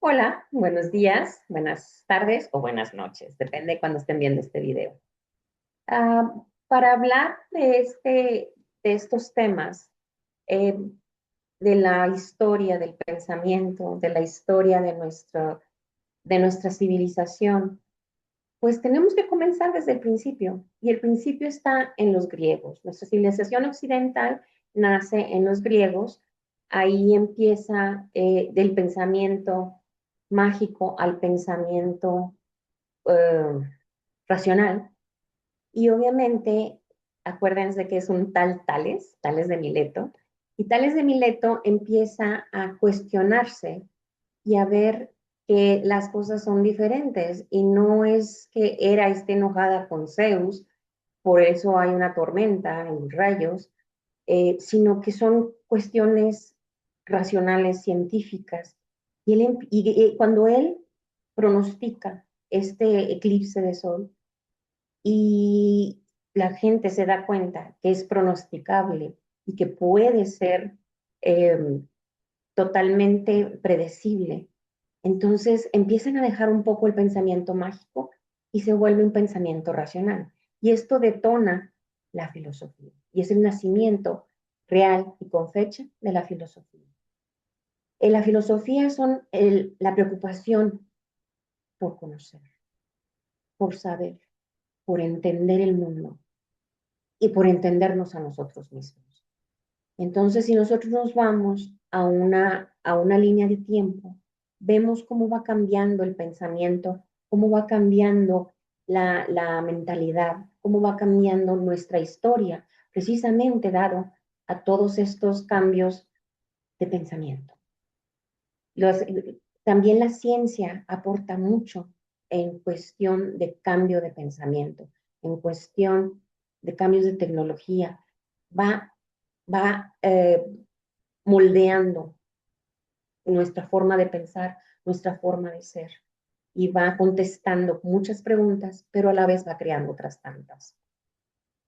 Hola, buenos días, buenas tardes o buenas noches, depende de cuando estén viendo este video. Para hablar de estos temas, eh, de la historia del pensamiento, de la historia de nuestra civilización, pues tenemos que comenzar desde el principio. Y el principio está en los griegos. Nuestra civilización occidental nace en los griegos. Ahí empieza del pensamiento mágico al pensamiento eh, racional. Y obviamente, acuérdense que es un tal Tales, Tales de Mileto, y Tales de Mileto empieza a cuestionarse y a ver que las cosas son diferentes y no es que Hera esté enojada con Zeus, por eso hay una tormenta en rayos, sino que son cuestiones racionales, científicas. Y cuando él pronostica este eclipse de sol y la gente se da cuenta que es pronosticable y que puede ser eh, totalmente predecible, entonces empiezan a dejar un poco el pensamiento mágico y se vuelve un pensamiento racional. Y esto detona la filosofía. Y es el nacimiento real y con fecha de la filosofía. En la filosofía son la preocupación por conocer, por saber, por entender el mundo y por entendernos a nosotros mismos. Entonces, si nosotros nos vamos a una línea de tiempo, vemos cómo va cambiando el pensamiento, cómo va cambiando la mentalidad, cómo va cambiando nuestra historia, precisamente dado a todos estos cambios de pensamiento. Los, también la ciencia aporta mucho en cuestión de cambio de pensamiento, en cuestión de cambios de tecnología. Va, va moldeando nuestra forma de pensar, nuestra forma de ser. Y va contestando muchas preguntas, pero a la vez va creando otras tantas.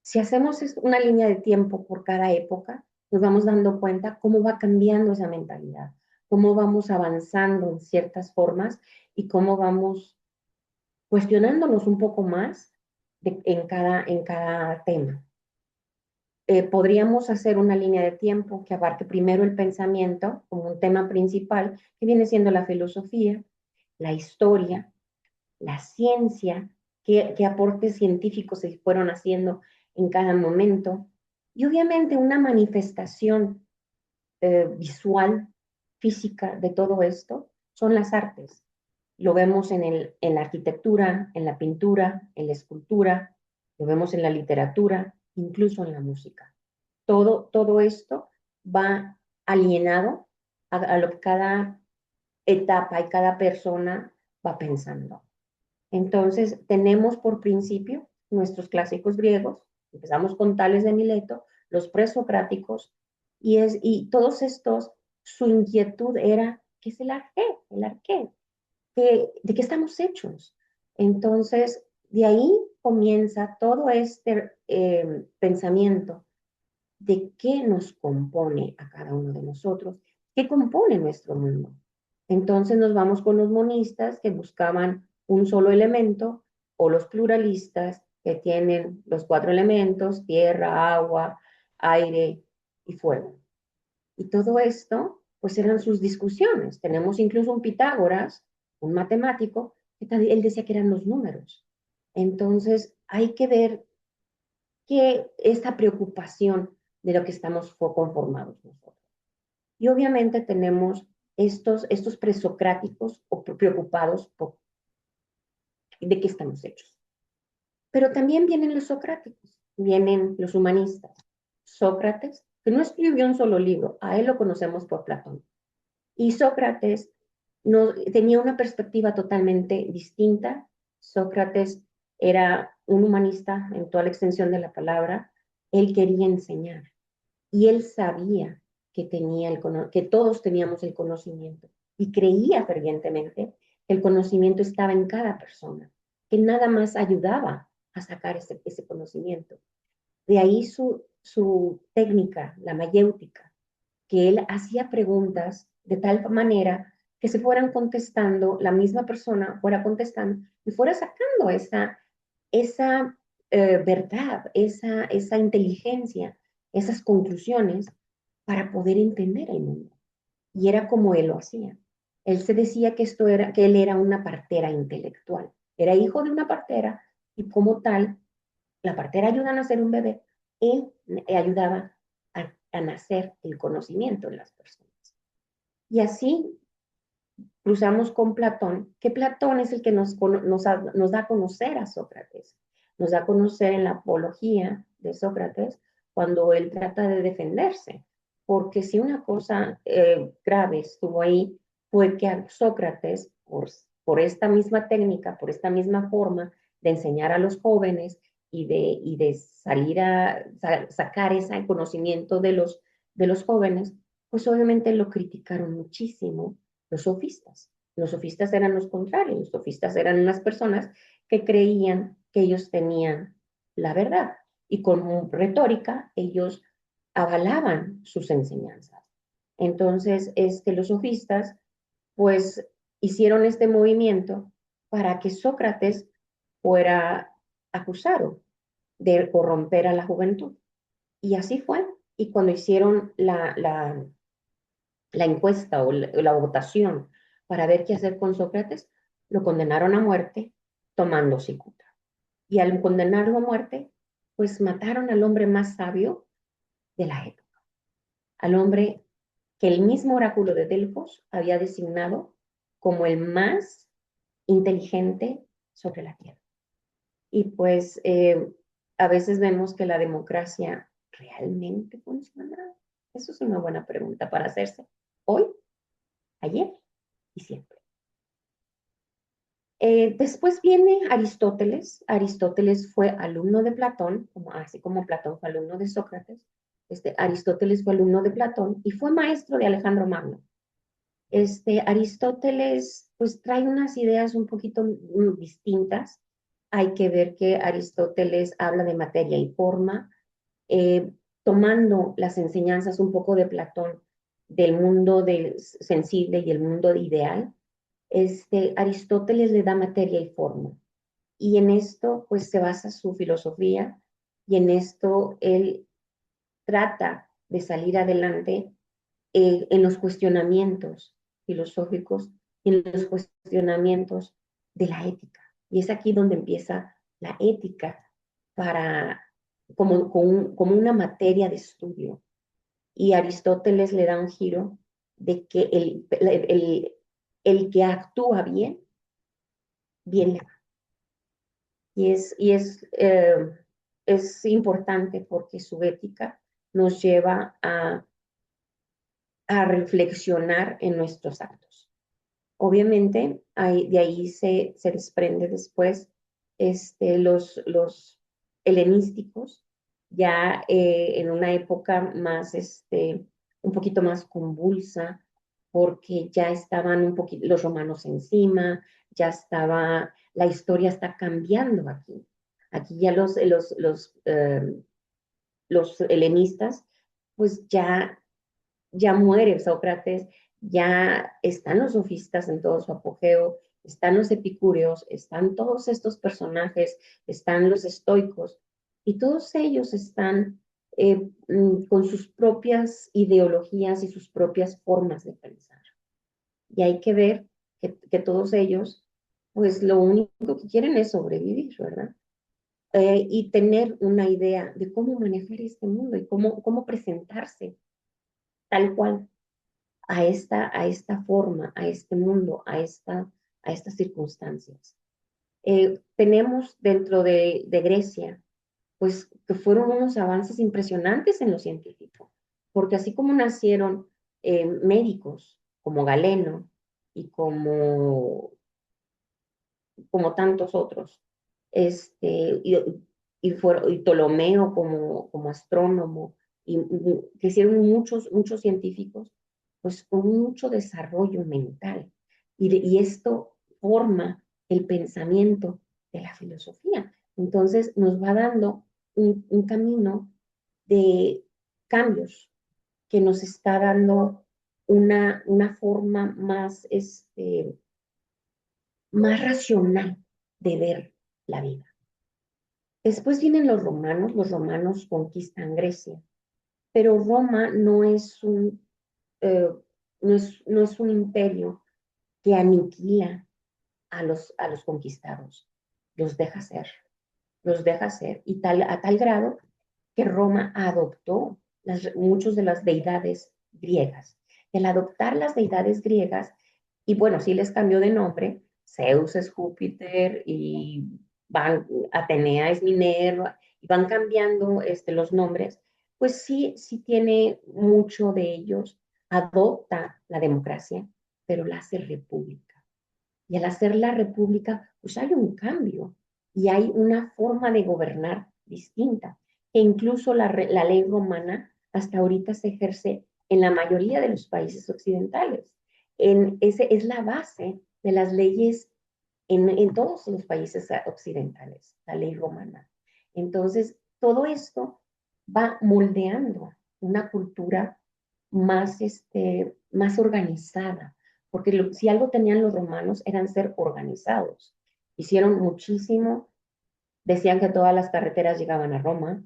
Si hacemos una línea de tiempo por cada época, nos vamos dando cuenta cómo va cambiando esa mentalidad, cómo vamos avanzando en ciertas formas y cómo vamos cuestionándonos un poco más en cada tema. Podríamos hacer una línea de tiempo que abarque primero el pensamiento como un tema principal, que viene siendo la filosofía, la historia, la ciencia, qué aportes científicos se fueron haciendo en cada momento, y obviamente una manifestación visual, física de todo esto son las artes. Lo vemos en la arquitectura, en la pintura, en la escultura, lo vemos en la literatura, incluso en la música. Todo esto va alienado a lo que cada etapa y cada persona va pensando. Entonces, tenemos por principio nuestros clásicos griegos, empezamos con Tales de Mileto, los presocráticos, y todos estos, su inquietud era, ¿qué es el arqué? ¿De qué estamos hechos? Entonces, de ahí comienza todo este pensamiento de qué nos compone a cada uno de nosotros, qué compone nuestro mundo. Entonces nos vamos con los monistas que buscaban un solo elemento o los pluralistas que tienen los cuatro elementos, tierra, agua, aire y fuego. Y todo esto, pues eran sus discusiones. Tenemos incluso un Pitágoras, un matemático, que él decía que eran los números. Entonces hay que ver que esta preocupación de lo que estamos conformados nosotros. Y obviamente tenemos estos presocráticos o preocupados por de qué estamos hechos. Pero también vienen los socráticos, vienen los humanistas. Sócrates, que no escribió un solo libro, a él lo conocemos por Platón. Y Sócrates no, tenía una perspectiva totalmente distinta. Sócrates era un humanista en toda la extensión de la palabra. Él quería enseñar y él sabía que todos teníamos el conocimiento y creía fervientemente que el conocimiento estaba en cada persona, que nada más ayudaba a sacar ese conocimiento. De ahí su técnica, la mayéutica, que él hacía preguntas de tal manera que se fueran contestando, la misma persona fuera contestando y fuera sacando esa verdad, esa inteligencia, esas conclusiones para poder entender el mundo. Y era como él lo hacía. Él se decía que él era una partera intelectual. Era hijo de una partera y como tal, la partera ayuda a nacer un bebé, él ayudaba a nacer el conocimiento en las personas. Y así cruzamos con Platón, que Platón es el que nos da a conocer a Sócrates, nos da a conocer en la apología de Sócrates cuando él trata de defenderse, porque si una cosa grave estuvo ahí fue que a Sócrates, por esta misma técnica, por esta misma forma de enseñar a los jóvenes y de salir a sacar ese conocimiento de los jóvenes, pues obviamente lo criticaron muchísimo los sofistas. Los sofistas eran los contrarios, los sofistas eran unas personas que creían que ellos tenían la verdad y con retórica ellos avalaban sus enseñanzas. Entonces, los sofistas pues hicieron este movimiento para que Sócrates fuera acusado de corromper a la juventud. Y así fue. Y cuando hicieron la encuesta o la votación para ver qué hacer con Sócrates, lo condenaron a muerte tomando cicuta. Y al condenarlo a muerte, pues mataron al hombre más sabio de la época, al hombre que el mismo oráculo de Delfos había designado como el más inteligente sobre la tierra. Y pues a veces vemos que la democracia realmente funciona. Eso es una buena pregunta para hacerse hoy, ayer y siempre. Después viene Aristóteles. Aristóteles fue alumno de Platón, así como Platón fue alumno de Sócrates. Aristóteles fue alumno de Platón y fue maestro de Alejandro Magno. Aristóteles pues trae unas ideas un poquito distintas. Hay que ver que Aristóteles habla de materia y forma, eh, tomando las enseñanzas un poco de Platón del mundo del sensible y el mundo ideal. Aristóteles le da materia y forma. Y en esto, pues, se basa su filosofía y en esto él trata de salir adelante en los cuestionamientos filosóficos y en los cuestionamientos de la ética. Y es aquí donde empieza la ética para, como una materia de estudio. Y Aristóteles le da un giro de que el que actúa bien, bien le va. Es importante porque su ética nos lleva a reflexionar en nuestros actos. Obviamente, de ahí se desprende después los helenísticos, ya en una época más, un poquito más convulsa, porque ya estaban un poquito los romanos encima, ya estaba, la historia está cambiando aquí. Aquí ya los helenistas, pues ya muere Sócrates, ya están los sofistas en todo su apogeo, están los epicúreos, están todos estos personajes, están los estoicos, y todos ellos están con sus propias ideologías y sus propias formas de pensar. Y hay que ver que todos ellos, pues lo único que quieren es sobrevivir, ¿verdad? Y tener una idea de cómo manejar este mundo y cómo presentarse tal cual a esta forma, a este mundo, a estas circunstancias. Tenemos dentro de Grecia, pues que fueron unos avances impresionantes en lo científico, porque así como nacieron médicos como Galeno y como tantos otros, y Ptolomeo como astrónomo, que hicieron muchos científicos, pues con mucho desarrollo mental. Y esto forma el pensamiento de la filosofía. Entonces nos va dando un camino de cambios que nos está dando una forma más racional de ver la vida. Después vienen los romanos conquistan Grecia, pero Roma eh, no es un imperio que aniquila a los conquistados, los deja ser, y a tal grado que Roma adoptó muchos de las deidades griegas. Y al adoptar las deidades griegas, y bueno, sí les cambió de nombre, Zeus es Júpiter y Atenea es Minerva, y van cambiando los nombres, pues sí, sí tiene mucho de ellos, adopta la democracia, pero la hace república. Y al hacer la república, pues hay un cambio y hay una forma de gobernar distinta, que incluso la ley romana hasta ahorita se ejerce en la mayoría de los países occidentales. Ese es la base de las leyes en todos los países occidentales, la ley romana. Entonces, todo esto va moldeando una cultura más organizada, porque si algo tenían los romanos eran ser organizados. Hicieron muchísimo, decían que todas las carreteras llegaban a Roma,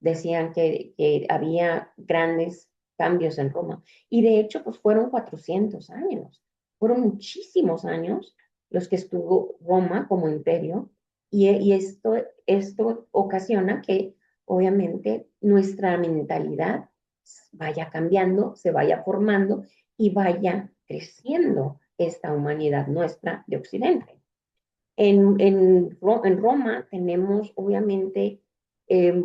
decían que había grandes cambios en Roma. Y de hecho, pues fueron 400 años, fueron muchísimos años los que estuvo Roma como imperio, y esto ocasiona que obviamente nuestra mentalidad vaya cambiando, se vaya formando y vaya creciendo esta humanidad nuestra de Occidente. En Roma tenemos obviamente eh,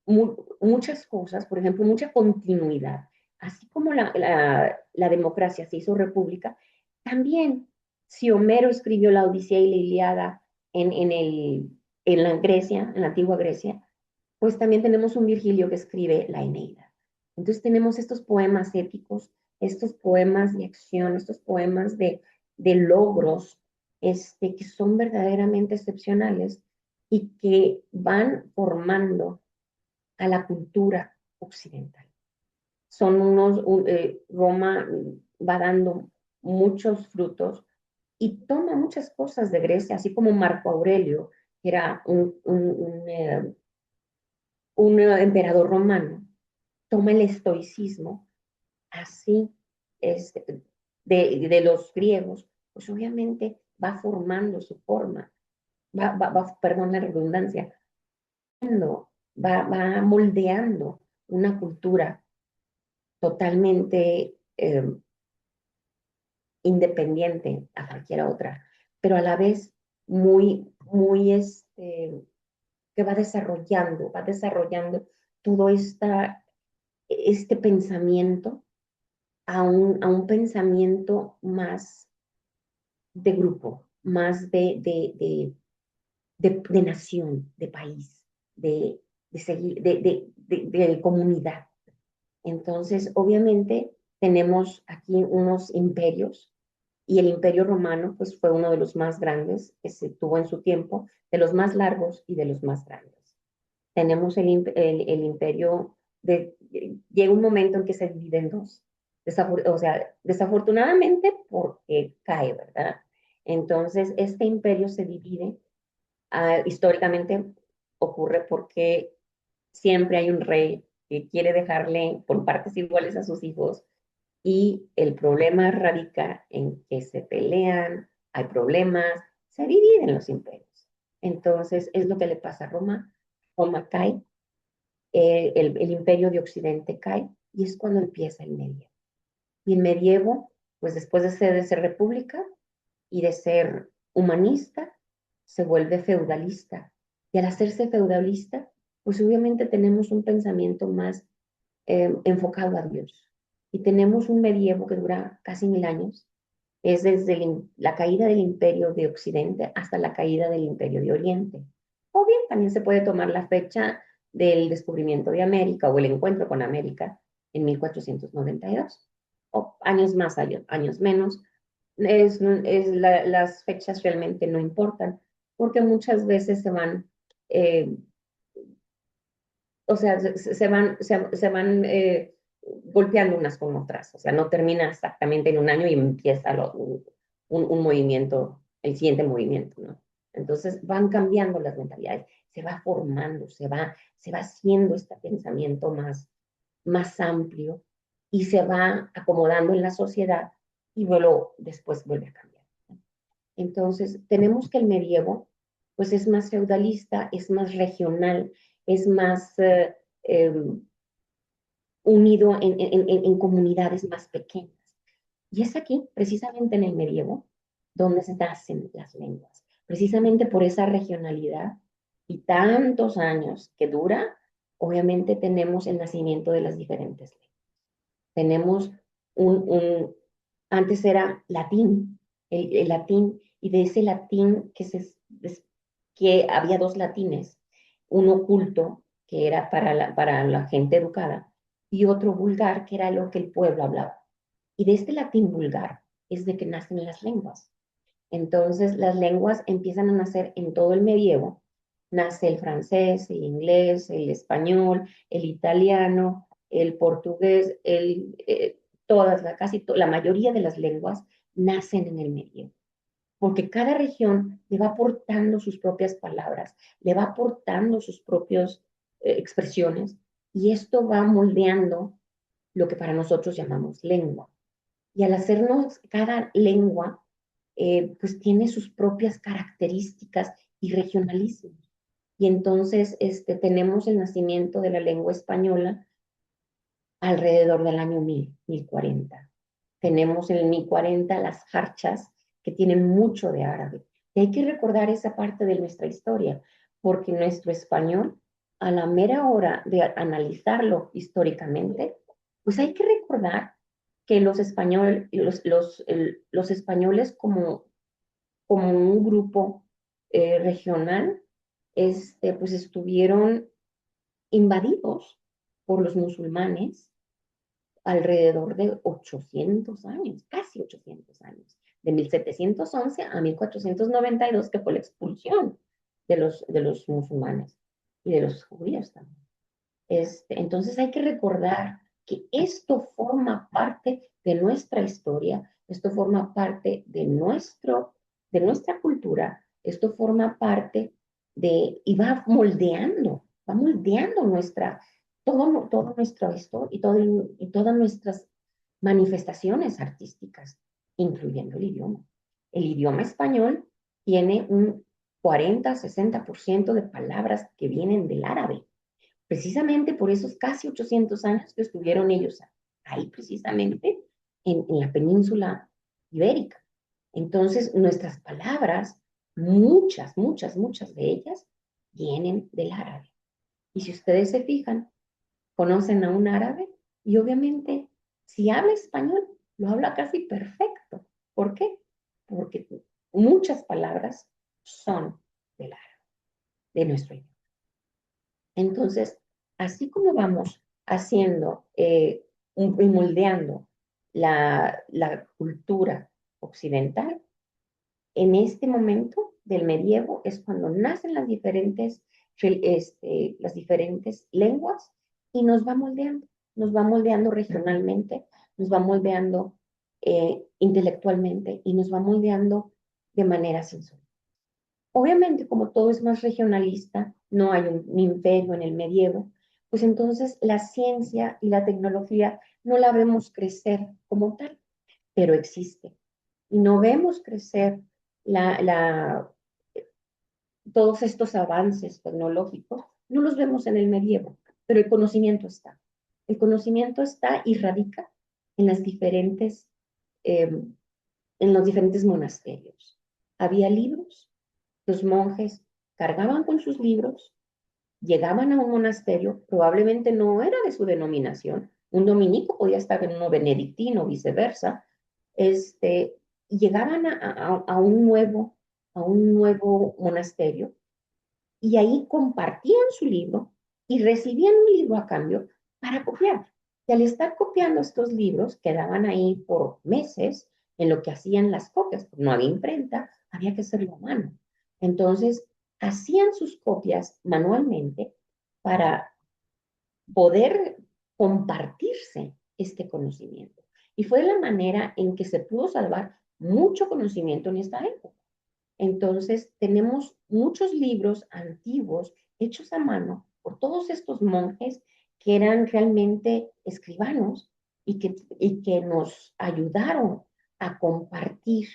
muchas cosas, por ejemplo, mucha continuidad. Así como la democracia se hizo república, también si Homero escribió la Odisea y la Ilíada en la Grecia, en la antigua Grecia, pues también tenemos un Virgilio que escribe la Eneida. Entonces tenemos estos poemas épicos, estos poemas de acción, estos poemas de logros, que son verdaderamente excepcionales y que van formando a la cultura occidental. Roma va dando muchos frutos y toma muchas cosas de Grecia, así como Marco Aurelio, que era un emperador romano, toma el estoicismo así este, de los griegos, pues obviamente va formando su forma, perdón la redundancia, va moldeando una cultura totalmente independiente a cualquier otra, pero a la vez muy que va desarrollando todo este pensamiento a un pensamiento más de grupo, más de nación, de país, de comunidad. Entonces, obviamente, tenemos aquí unos imperios y el imperio romano pues fue uno de los más grandes que se tuvo en su tiempo, de los más largos y de los más grandes. Tenemos el imperio llega un momento en que se divide en dos, o sea, desafortunadamente porque cae, ¿verdad? Entonces, este imperio se divide, históricamente ocurre porque siempre hay un rey que quiere dejarle por partes iguales a sus hijos y el problema radica en que se pelean, hay problemas, se dividen los imperios. Entonces, es lo que le pasa a Roma. Roma cae, el imperio de Occidente cae y es cuando empieza el medievo. Y el medievo, pues después de ser república y de ser humanista, se vuelve feudalista. Y al hacerse feudalista, pues obviamente tenemos un pensamiento más enfocado a Dios. Y tenemos un medievo que dura casi 1000 años, es desde la caída del imperio de Occidente hasta la caída del imperio de Oriente. O bien también se puede tomar la fecha del descubrimiento de América o el encuentro con América en 1492, o años más, años menos. Las fechas realmente no importan, porque muchas veces se van, o sea, se van golpeando unas con otras, o sea, no termina exactamente en un año y empieza un movimiento, el siguiente movimiento, ¿no? Entonces van cambiando las mentalidades, se va formando, se va haciendo este pensamiento más amplio y se va acomodando en la sociedad y luego después vuelve a cambiar. Entonces, tenemos que el medievo, pues es más feudalista, es más regional, es más unido en comunidades más pequeñas. Y es aquí, precisamente en el medievo, donde se nacen las lenguas. Precisamente por esa regionalidad y tantos años que dura, obviamente tenemos el nacimiento de las diferentes lenguas. Tenemos antes era latín, el latín, y de ese latín que había dos latines, uno culto, que era para la gente educada, y otro vulgar, que era lo que el pueblo hablaba. Y de este latín vulgar es de que nacen las lenguas. Entonces, las lenguas empiezan a nacer en todo el medievo. Nace el francés, el inglés, el español, el italiano, el portugués, la mayoría de las lenguas nacen en el medievo, porque cada región le va aportando sus propias palabras, le va aportando sus propias expresiones, y esto va moldeando lo que para nosotros llamamos lengua. Y al hacernos cada lengua, pues tiene sus propias características y regionalismos. Y entonces tenemos el nacimiento de la lengua española alrededor del año 1040. Tenemos en el 1040 las jarchas que tienen mucho de árabe. Y hay que recordar esa parte de nuestra historia, porque nuestro español, a la mera hora de analizarlo históricamente, pues hay que recordar que los españoles como un grupo regional, pues estuvieron invadidos por los musulmanes alrededor de 800 años, casi 800 años, de 1711 a 1492, que fue la expulsión de los musulmanes y de los judíos también. Entonces hay que recordar que esto forma parte de nuestra historia, esto forma parte de nuestra cultura, esto forma parte y va moldeando todo nuestro esto y todas nuestras manifestaciones artísticas, incluyendo el idioma. El idioma español tiene un 40-60% de palabras que vienen del árabe, precisamente por esos casi 800 años que estuvieron ellos ahí, precisamente en la península ibérica. Entonces, nuestras palabras, muchas, muchas, muchas de ellas, vienen del árabe. Y si ustedes se fijan, conocen a un árabe y obviamente, si habla español, lo habla casi perfecto. ¿Por qué? Porque muchas palabras son del árabe, de nuestro idioma. Entonces, así como vamos haciendo y moldeando la cultura occidental, en este momento del medievo es cuando nacen las diferentes lenguas y nos va moldeando regionalmente, nos va moldeando intelectualmente y nos va moldeando de manera sensorial. Obviamente, como todo es más regionalista, no hay un imperio en el medievo, pues entonces la ciencia y la tecnología no la vemos crecer como tal, pero existe. Y no vemos crecer todos estos avances tecnológicos, no los vemos en el medievo, pero el conocimiento está. El conocimiento está y radica en eh, en los diferentes monasterios. Había libros, los monjes cargaban con sus libros, llegaban a un monasterio, probablemente no era de su denominación, un dominico podía estar en uno benedictino, viceversa, y llegaban a un nuevo monasterio y ahí compartían su libro y recibían un libro a cambio para copiar. Y al estar copiando estos libros, quedaban ahí por meses en lo que hacían las copias, porque no había imprenta, había que hacerlo a mano. Entonces, hacían sus copias manualmente para poder compartirse este conocimiento. Y fue la manera en que se pudo salvar mucho conocimiento en esta época. Entonces, tenemos muchos libros antiguos hechos a mano por todos estos monjes que eran realmente escribanos y que nos ayudaron a compartir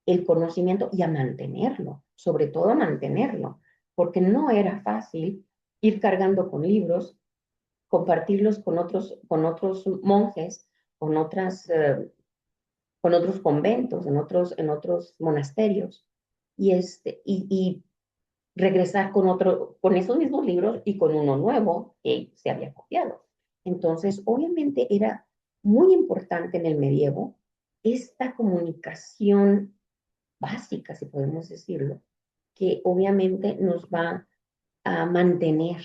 el conocimiento y a mantenerlo, sobre todo a mantenerlo, porque no era fácil ir cargando con libros, compartirlos con otros monjes, con, otras, con otros conventos, en otros monasterios, y regresar con esos mismos libros y con uno nuevo que se había copiado. Entonces, obviamente era muy importante en el medievo esta comunicación básica, si podemos decirlo, que obviamente nos va a mantener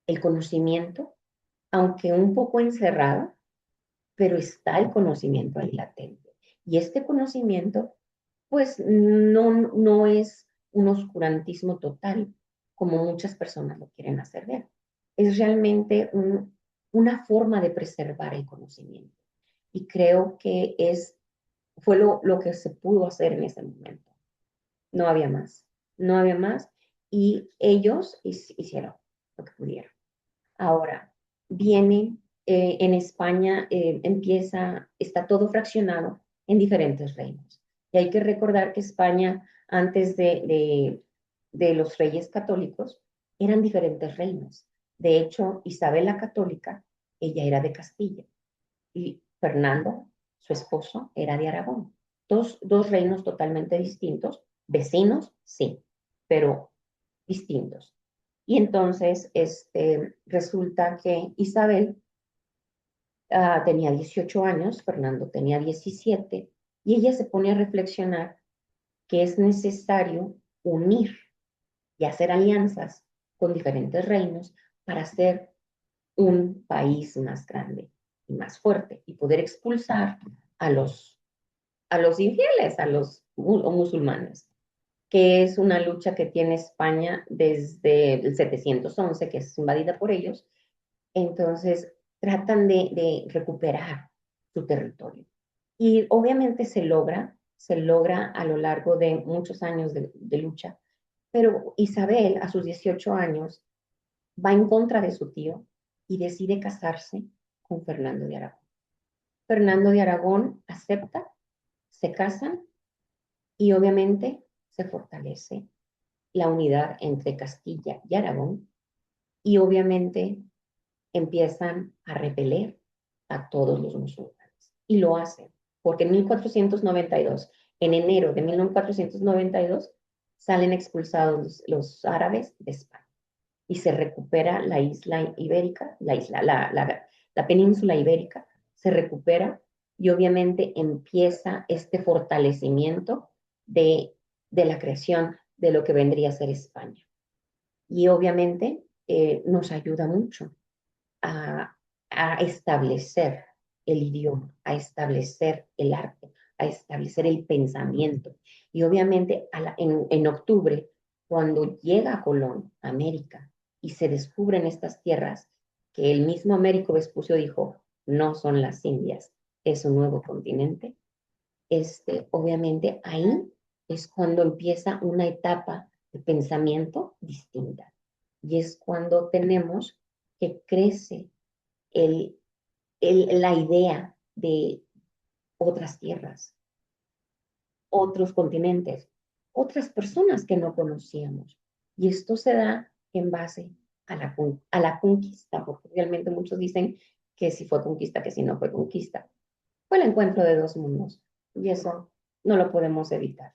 el conocimiento, aunque un poco encerrado, pero está el conocimiento ahí latente. Y este conocimiento, pues, no es un oscurantismo total, como muchas personas lo quieren hacer ver. Es realmente una forma de preservar el conocimiento. Y creo que fue lo que se pudo hacer en ese momento. No había más, no había más. Y ellos hicieron lo que pudieron. Ahora, viene en España, está todo fraccionado en diferentes reinos. Y hay que recordar que España, antes de los reyes católicos, eran diferentes reinos. De hecho, Isabel la Católica, ella era de Castilla y Fernando, su esposo, era de Aragón. Dos reinos totalmente distintos, vecinos, sí, pero distintos. Y entonces resulta que Isabel tenía 18 años, Fernando tenía 17, y ella se pone a reflexionar que es necesario unir y hacer alianzas con diferentes reinos para hacer un país más grande y más fuerte y poder expulsar a los infieles, a los musulmanes, que es una lucha que tiene España desde el 711, que es invadida por ellos. Entonces, tratan de recuperar su territorio. Y obviamente se logra a lo largo de muchos años de lucha, pero Isabel, a sus 18 años, va en contra de su tío y decide casarse con Fernando de Aragón. Fernando de Aragón acepta, se casan y obviamente se fortalece la unidad entre Castilla y Aragón y obviamente empiezan a repeler a todos los musulmanes. Y lo hacen, porque en 1492, en enero de 1492, salen expulsados los árabes de España y se recupera la isla ibérica, la península ibérica, se recupera y obviamente empieza este fortalecimiento de la creación de lo que vendría a ser España. Y obviamente nos ayuda mucho a, a establecer el idioma, a establecer el arte, a establecer el pensamiento. Y obviamente en octubre, cuando llega Colón a América y se descubren estas tierras, que el mismo Américo Vespucio dijo, no son las Indias, es un nuevo continente, obviamente ahí es cuando empieza una etapa de pensamiento distinta. Y es cuando tenemos que crece el, la idea de otras tierras, otros continentes, otras personas que no conocíamos. Y esto se da en base a la conquista, porque realmente muchos dicen que si fue conquista, que si no fue conquista. Fue el encuentro de dos mundos y eso no lo podemos evitar.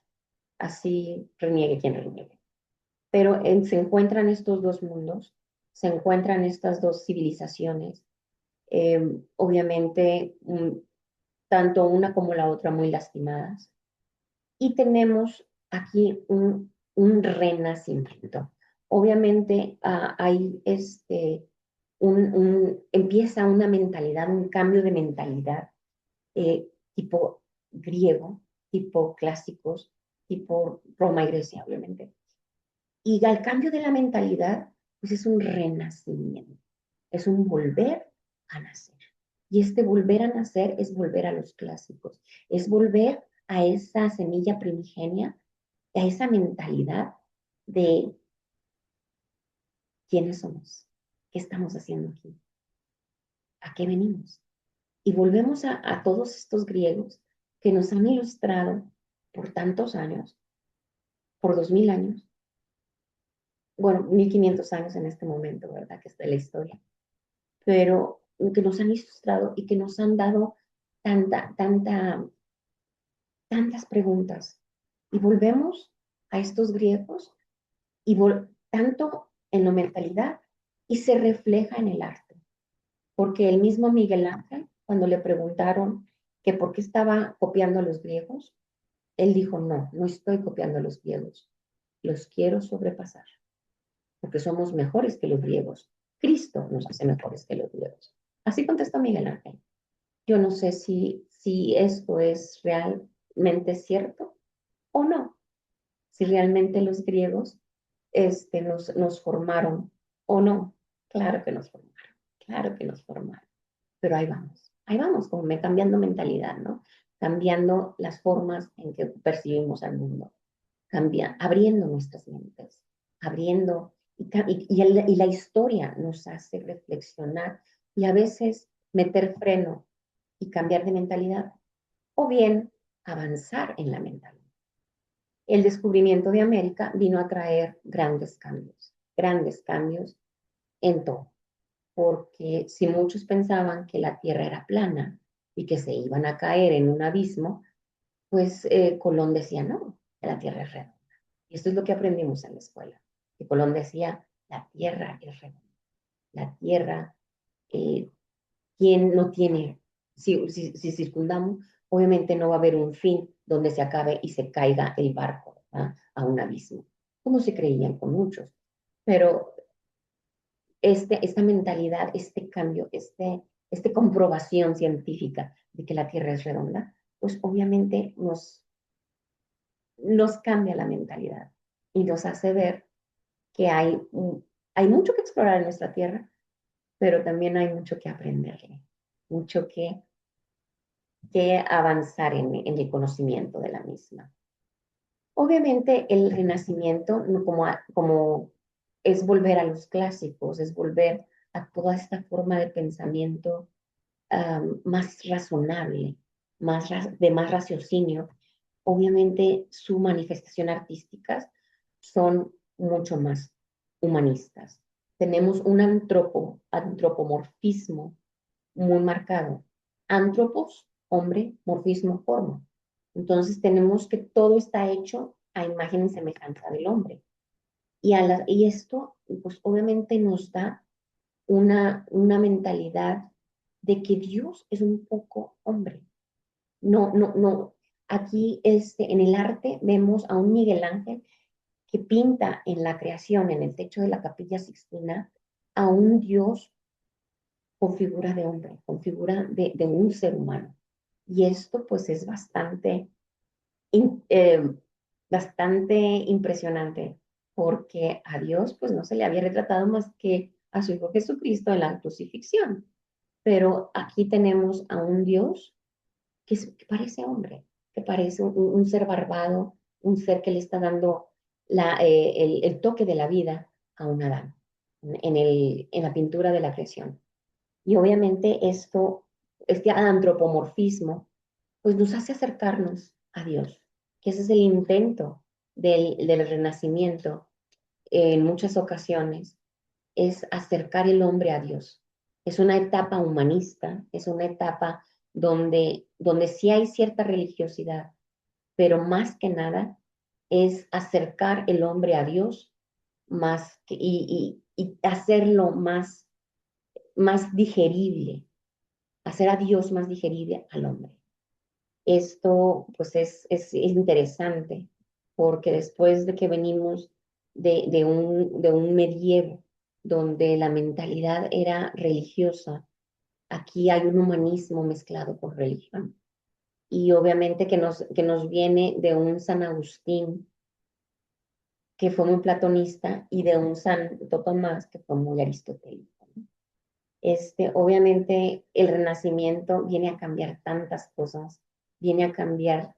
Así reniegue quien reniegue. Pero se encuentran estos dos mundos, se encuentran estas dos civilizaciones, obviamente tanto una como la otra muy lastimadas. Y tenemos aquí un renacimiento. Obviamente hay empieza una mentalidad, un cambio de mentalidad tipo griego, tipo clásicos, tipo Roma y Grecia, obviamente. Y al cambio de la mentalidad, pues es un renacimiento, es un volver a nacer. Y este volver a nacer es volver a los clásicos, es volver a esa semilla primigenia, a esa mentalidad de quiénes somos, qué estamos haciendo aquí, a qué venimos. Y volvemos a todos estos griegos que nos han ilustrado por tantos años, por 2000 años, bueno, 1500 años en este momento, ¿verdad? Que está en la historia, pero que nos han ilustrado y que nos han dado tantas preguntas. Y volvemos a estos griegos y tanto en la mentalidad y se refleja en el arte. Porque el mismo Miguel Ángel, cuando le preguntaron que por qué estaba copiando a los griegos, él dijo, no, no estoy copiando a los griegos, los quiero sobrepasar, porque somos mejores que los griegos. Cristo nos hace mejores que los griegos. Así contestó Miguel Ángel. Yo no sé si esto es realmente cierto o no, si realmente los griegos nos formaron o no. Claro que nos formaron, claro que nos formaron, pero ahí vamos, como cambiando mentalidad, ¿no? Cambiando las formas en que percibimos al mundo, abriendo nuestras mentes, abriendo, y la historia nos hace reflexionar y a veces meter freno y cambiar de mentalidad, o bien avanzar en la mentalidad. El descubrimiento de América vino a traer grandes cambios en todo, porque si muchos pensaban que la Tierra era plana y que se iban a caer en un abismo, pues Colón decía, no, la Tierra es redonda. Y esto es lo que aprendimos en la escuela, que Colón decía, la Tierra es redonda. La Tierra, eh, ¿quién no tiene? Si circundamos, obviamente no va a haber un fin donde se acabe y se caiga el barco, ¿verdad? A un abismo, como se creían con muchos. Pero esta mentalidad, este cambio, esta comprobación científica de que la Tierra es redonda, pues obviamente nos cambia la mentalidad y nos hace ver que hay mucho que explorar en nuestra Tierra, pero también hay mucho que aprenderle, mucho que avanzar en el conocimiento de la misma. Obviamente el renacimiento, como es volver a los clásicos, es volver a toda esta forma de pensamiento más razonable, de más raciocinio. Obviamente su manifestación artísticas son mucho más humanistas. Tenemos un antropomorfismo muy marcado. Antropos, hombre, morfismo, forma. Entonces tenemos que todo está hecho a imagen y semejanza del hombre. Y esto, pues obviamente nos da una mentalidad de que Dios es un poco hombre. No, no, no. Aquí en el arte vemos a un Miguel Ángel que pinta en la creación, en el techo de la Capilla Sixtina, a un Dios con figura de hombre, con figura de un ser humano. Y esto pues es in- eh, bastante impresionante, porque a Dios pues no se le había retratado más que a su Hijo Jesucristo en la crucifixión. Pero aquí tenemos a un Dios que parece hombre, que parece un ser barbado, un ser que le está dando el toque de la vida a un Adán en la pintura de la creación. Y obviamente este antropomorfismo, pues nos hace acercarnos a Dios, que ese es el intento del renacimiento en muchas ocasiones, es acercar el hombre a Dios. Es una etapa humanista, es una etapa donde sí hay cierta religiosidad, pero más que nada es acercar el hombre a Dios y hacerlo más digerible, hacer a Dios más digerible al hombre. Esto pues es interesante porque después de que venimos de un medievo donde la mentalidad era religiosa, aquí hay un humanismo mezclado con religión. Y obviamente que nos viene de un San Agustín que fue muy platonista y de un Santo Tomás que fue muy aristotélico, ¿no? Obviamente el Renacimiento viene a cambiar tantas cosas, viene a cambiar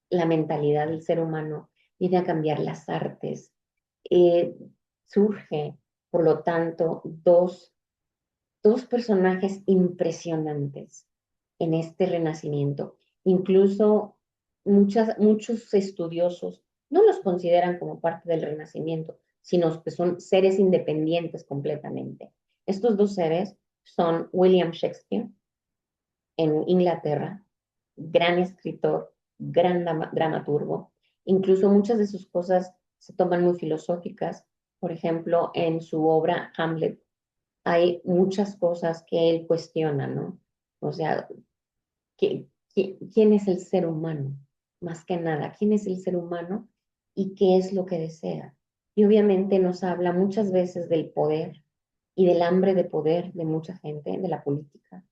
la mentalidad del ser humano, viene a cambiar las artes. Eh, Surge, por lo tanto, dos personajes impresionantes en este Renacimiento. Incluso muchos estudiosos no los consideran como parte del Renacimiento, sino que son seres independientes completamente. Estos dos seres son William Shakespeare en Inglaterra, gran escritor, gran dramaturgo. Incluso muchas de sus cosas se toman muy filosóficas. Por ejemplo, en su obra Hamlet hay muchas cosas que él cuestiona, ¿no? O sea, ¿quién es el ser humano? Más que nada, ¿quién es el ser humano y qué es lo que desea? Y obviamente nos habla muchas veces del poder y del hambre de poder de mucha gente, de la política,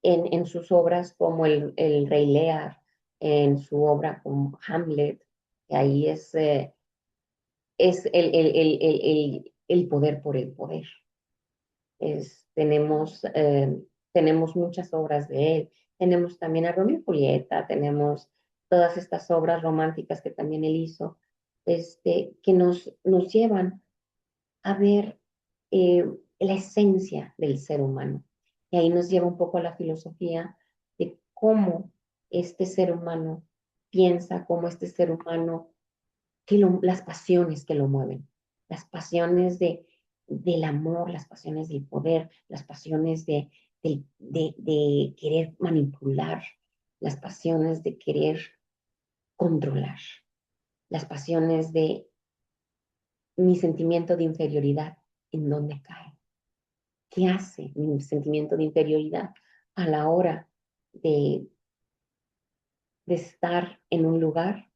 en sus obras como el Rey Lear, en su obra como Hamlet, que ahí es el poder por el poder. Tenemos muchas obras de él. Tenemos también a Romeo y Julieta, tenemos todas estas obras románticas que también él hizo, que nos llevan a ver eh, la esencia del ser humano. Y ahí nos lleva un poco a la filosofía de cómo este ser humano piensa, cómo este ser humano, las pasiones que lo mueven, las pasiones del amor, las pasiones del poder, las pasiones de querer manipular, las pasiones de querer controlar, las pasiones de mi sentimiento de inferioridad, ¿en dónde cae? ¿Qué hace mi sentimiento de inferioridad a la hora de, de estar en un lugar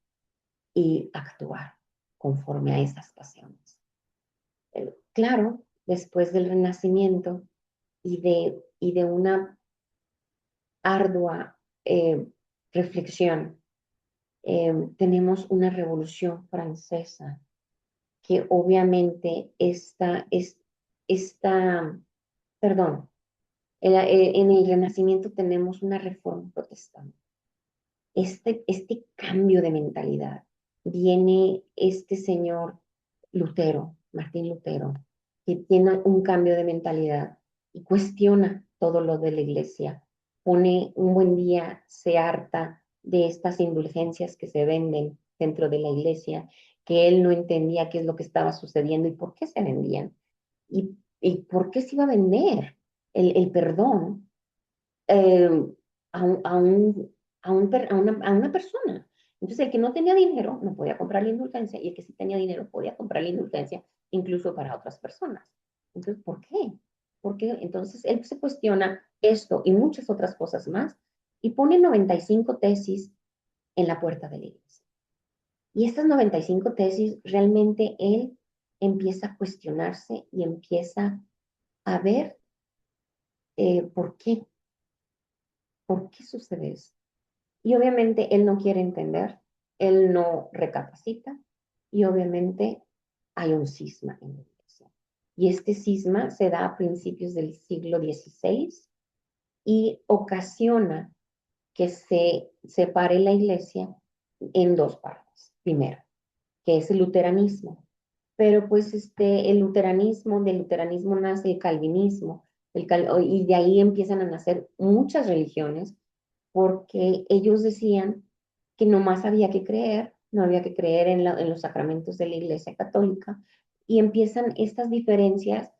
y actuar conforme a esas pasiones? Claro, después del Renacimiento y de una ardua reflexión, tenemos una revolución francesa que obviamente perdón, en el Renacimiento tenemos una reforma protestante. Este cambio de mentalidad viene este señor Lutero, Martín Lutero, que tiene un cambio de mentalidad y cuestiona todo lo de la iglesia. Pone un buen día, se harta de estas indulgencias que se venden dentro de la iglesia, que él no entendía qué es lo que estaba sucediendo y por qué se vendían y por qué se iba a vender el perdón eh, a, un, a, un, a una persona. Entonces, el que no tenía dinero no podía comprar la indulgencia y el que sí tenía dinero podía comprar la indulgencia incluso para otras personas. Entonces, ¿por qué? Porque entonces él se cuestiona esto y muchas otras cosas más y pone 95 tesis en la puerta de la iglesia. Y estas 95 tesis realmente él empieza a cuestionarse y empieza a ver por qué. ¿Por qué sucede eso? Y obviamente él no quiere entender, él no recapacita y obviamente hay un cisma en la iglesia. Y este cisma se da a principios del siglo XVI y ocasiona que se separe la iglesia en dos partes. Primero, que es el luteranismo. Pero pues del luteranismo nace el calvinismo, y de ahí empiezan a nacer muchas religiones porque ellos decían que nomás había que creer, no había que creer en los sacramentos de la Iglesia Católica, y empiezan estas diferencias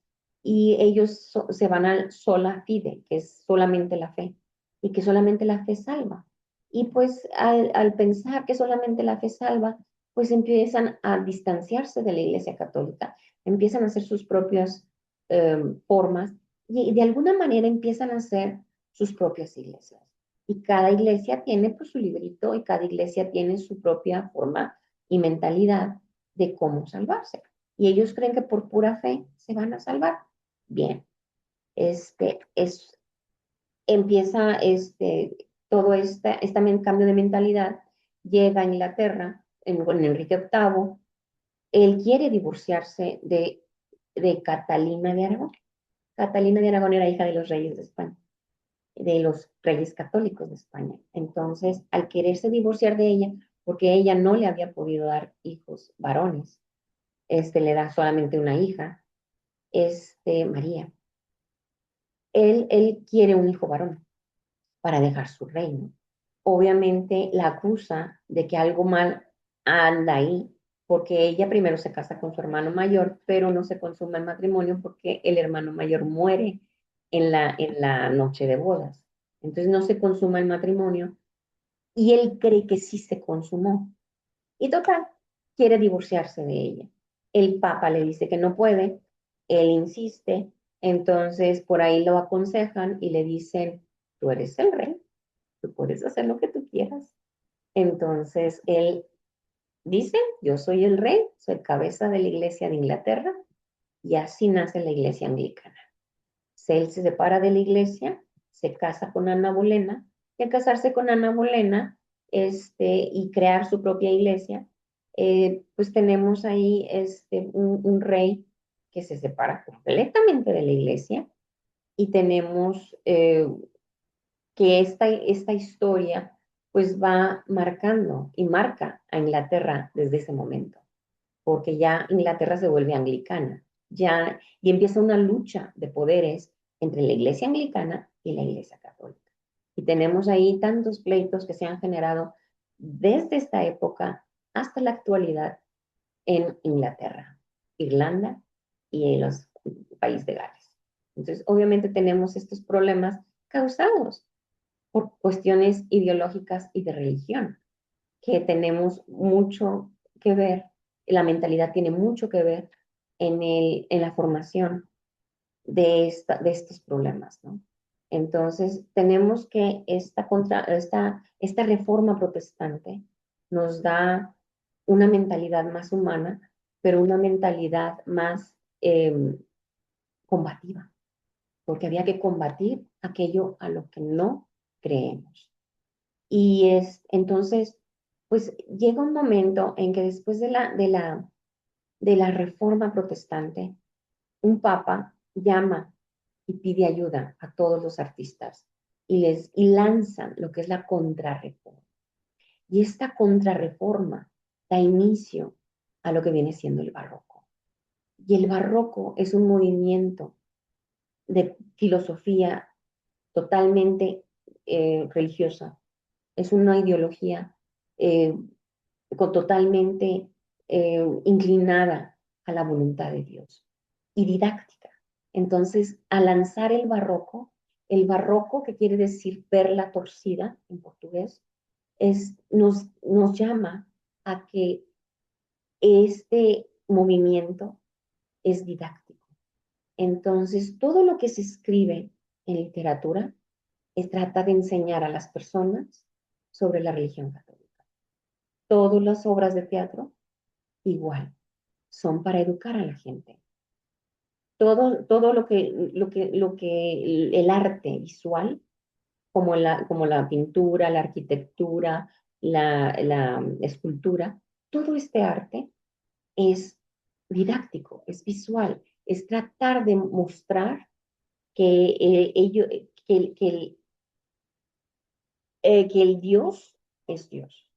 y ellos se van al sola fide, que es solamente la fe, y que solamente la fe salva. Y pues al pensar que solamente la fe salva, pues empiezan a distanciarse de la Iglesia Católica, empiezan a hacer sus propias formas y de alguna manera empiezan a hacer sus propias iglesias. Y cada iglesia tiene pues su librito y cada iglesia tiene su propia forma y mentalidad de cómo salvarse. Y ellos creen que por pura fe se van a salvar. Bien, empieza todo este cambio de mentalidad, llega a Inglaterra con Enrique VIII, él quiere divorciarse de Catalina de Aragón. Catalina de Aragón era hija de los reyes de España, de los reyes católicos de España. Entonces, al quererse divorciar de ella, porque ella no le había podido dar hijos varones, le da solamente una hija, María. Él quiere un hijo varón para dejar su reino. Obviamente la acusa de que algo mal anda ahí, porque ella primero se casa con su hermano mayor, pero no se consuma el matrimonio porque el hermano mayor muere en la noche de bodas. Entonces no se consuma el matrimonio y él cree que sí se consumó. Y total, quiere divorciarse de ella. El papa le dice que no puede, él insiste, entonces por ahí lo aconsejan y le dicen, tú eres el rey, tú puedes hacer lo que tú quieras. Entonces él dice, yo soy el rey, soy cabeza de la iglesia de Inglaterra, y así nace la iglesia anglicana. Él se separa de la iglesia, se casa con Ana Bolena, y al casarse con Ana Bolena y crear su propia iglesia, pues tenemos ahí un rey que se separa completamente de la iglesia y tenemos que esta historia pues va marcando y marca a Inglaterra desde ese momento, porque ya Inglaterra se vuelve anglicana, y empieza una lucha de poderes entre la iglesia anglicana y la iglesia católica. Y tenemos ahí tantos pleitos que se han generado desde esta época hasta la actualidad en Inglaterra, Irlanda y en los países de Gales. Entonces, obviamente tenemos estos problemas causados por cuestiones ideológicas y de religión, que tenemos mucho que ver, la mentalidad tiene mucho que ver en la formación de estos problemas, ¿no? Entonces, tenemos que esta reforma protestante nos da una mentalidad más humana, pero una mentalidad más combativa, porque había que combatir aquello a lo que no creemos. Entonces, pues llega un momento en que después de la reforma protestante, un papa llama y pide ayuda a todos los artistas y lanzan lo que es la contrarreforma. Y esta contrarreforma da inicio a lo que viene siendo el barroco. Y el barroco es un movimiento de filosofía totalmente religiosa. Es una ideología eh, totalmente inclinada a la voluntad de Dios y didáctica. Entonces, al lanzar el barroco, que quiere decir perla torcida en portugués, nos llama a que este movimiento es didáctico. Entonces, todo lo que se escribe en literatura trata de enseñar a las personas sobre la religión católica. Todas las obras de teatro, igual, son para educar a la gente. Todo el arte visual, como la pintura, la arquitectura, la escultura, todo este arte es didáctico, es visual, es tratar de mostrar que, que el Dios es Dios.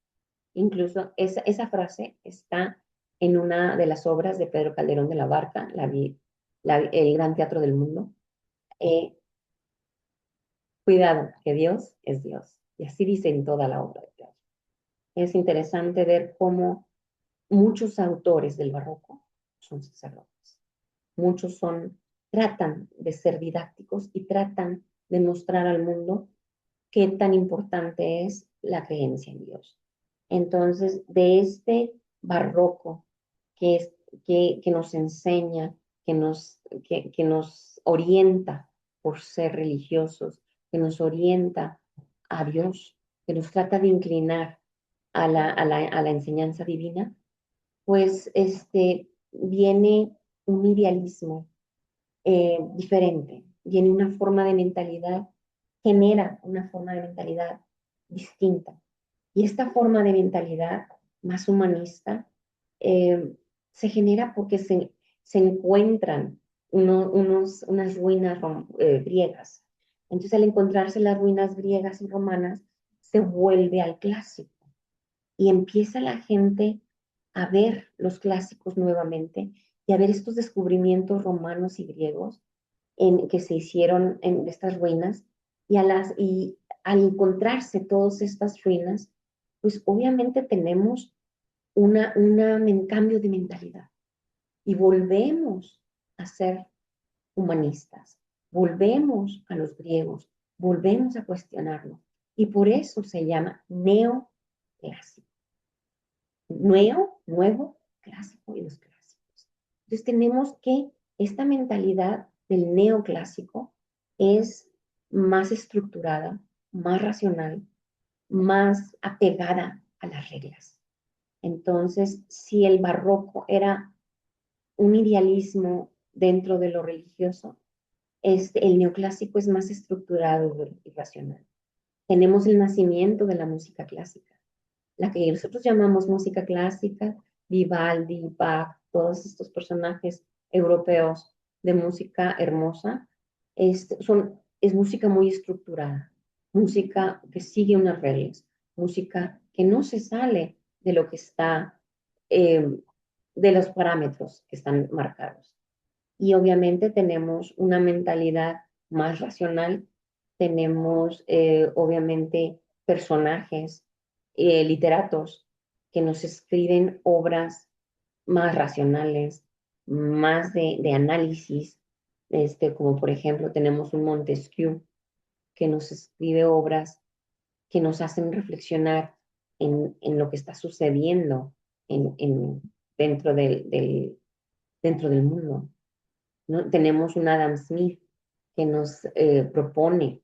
Incluso esa frase está en una de las obras de Pedro Calderón de la Barca, el Gran Teatro del Mundo. Eh, Cuidado, que Dios es Dios. Y así dice en toda la obra de teatro. Es interesante ver cómo muchos autores del barroco son sacerdotes. Muchos tratan de ser didácticos y tratan de mostrar al mundo qué tan importante es la creencia en Dios. Entonces, de este barroco que, es, que nos enseña, que nos orienta por ser religiosos, que nos orienta a Dios, que nos trata de inclinar a la enseñanza divina, pues viene un idealismo diferente, viene una forma de mentalidad, genera una forma de mentalidad distinta. Y esta forma de mentalidad más humanista se genera porque se encuentran unas ruinas griegas. Entonces, al encontrarse las ruinas griegas y romanas, se vuelve al clásico y empieza la gente a ver los clásicos nuevamente y a ver estos descubrimientos romanos y griegos que se hicieron en estas ruinas y al encontrarse todas estas ruinas, pues obviamente tenemos un cambio de mentalidad y volvemos a ser humanistas, volvemos a los griegos, volvemos a cuestionarnos y por eso se llama neoclásico. Nuevo, clásico y los clásicos. Entonces tenemos que esta mentalidad del neoclásico es más estructurada, más racional, más apegada a las reglas. Entonces, si el barroco era un idealismo dentro de lo religioso, el neoclásico es más estructurado y racional. Tenemos el nacimiento de la música clásica, la que nosotros llamamos música clásica, Vivaldi, Bach, todos estos personajes europeos de música hermosa, es música muy estructurada, música que sigue unas reglas, música que no se sale de lo que está, eh, de los parámetros que están marcados. Y obviamente tenemos una mentalidad más racional, tenemos obviamente personajes, literatos que nos escriben obras más racionales, más de análisis, como por ejemplo tenemos un Montesquieu que nos escribe obras que nos hacen reflexionar en lo que está sucediendo dentro dentro del mundo, ¿no? Tenemos un Adam Smith que nos propone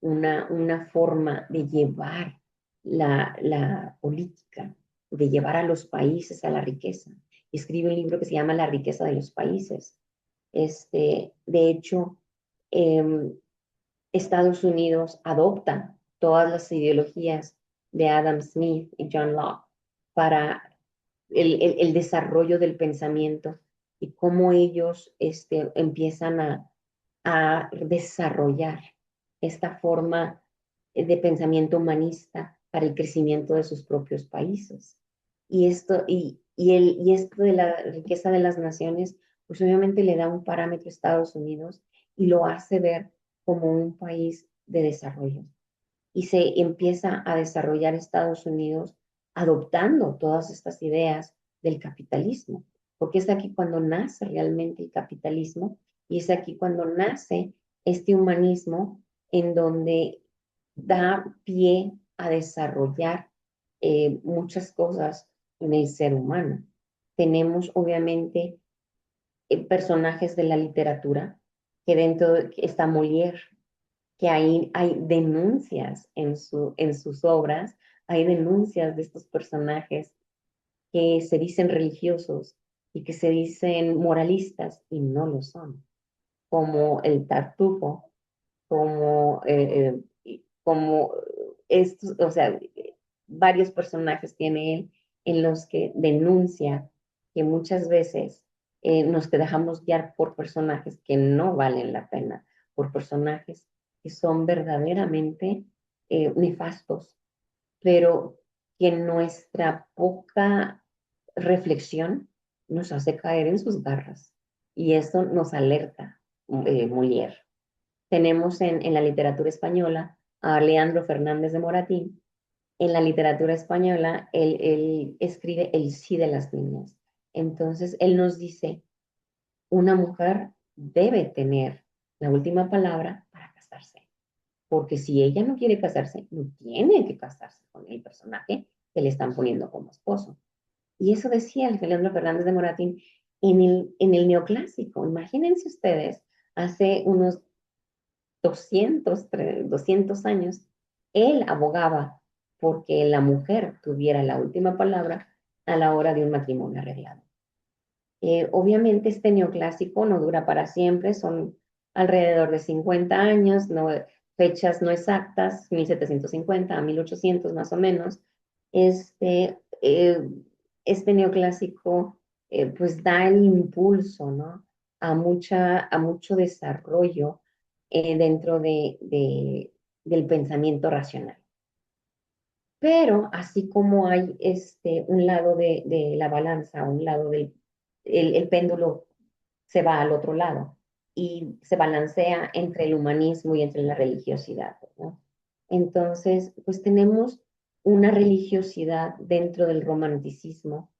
una forma de llevar la política, de llevar a los países a la riqueza. Escribe un libro que se llama La riqueza de los países. De hecho, eh, Estados Unidos adopta todas las ideologías de Adam Smith y John Locke para el desarrollo del pensamiento y cómo ellos empiezan a desarrollar esta forma de pensamiento humanista para el crecimiento de sus propios países. Y esto de la riqueza de las naciones, pues obviamente le da un parámetro a Estados Unidos y lo hace ver como un país de desarrollo. Y se empieza a desarrollar Estados Unidos adoptando todas estas ideas del capitalismo, porque es aquí cuando nace realmente el capitalismo y es aquí cuando nace este humanismo en donde da pie a desarrollar muchas cosas en el ser humano. Tenemos obviamente personajes de la literatura, que dentro está Molière, que hay denuncias en sus obras, hay denuncias de estos personajes que se dicen religiosos y que se dicen moralistas y no lo son, como el Tartufo, como estos, o sea, varios personajes tiene él en los que denuncia que muchas veces nos dejamos guiar por personajes que no valen la pena, por personajes que son verdaderamente nefastos, pero que nuestra poca reflexión nos hace caer en sus garras. Y esto nos alerta, Molière. Tenemos en la literatura española a Leandro Fernández de Moratín. En la literatura española, él escribe el sí de las niñas. Entonces, él nos dice, una mujer debe tener la última palabra para casarse, porque si ella no quiere casarse, no tiene que casarse con el personaje que le están poniendo como esposo. Y eso decía el Leandro Fernández de Moratín en el neoclásico. Imagínense ustedes, hace unos 200 años, él abogaba porque la mujer tuviera la última palabra a la hora de un matrimonio arreglado. Obviamente este neoclásico no dura para siempre, son alrededor de 50 años, no, fechas no exactas, 1750 a 1800 más o menos. Este neoclásico pues da el impulso, ¿no? a mucho desarrollo dentro del pensamiento racional. Pero así como hay un lado de la balanza, un lado el péndulo se va al otro lado y se balancea entre el humanismo y entre la religiosidad, ¿no? Entonces, pues tenemos una religiosidad dentro del romanticismo.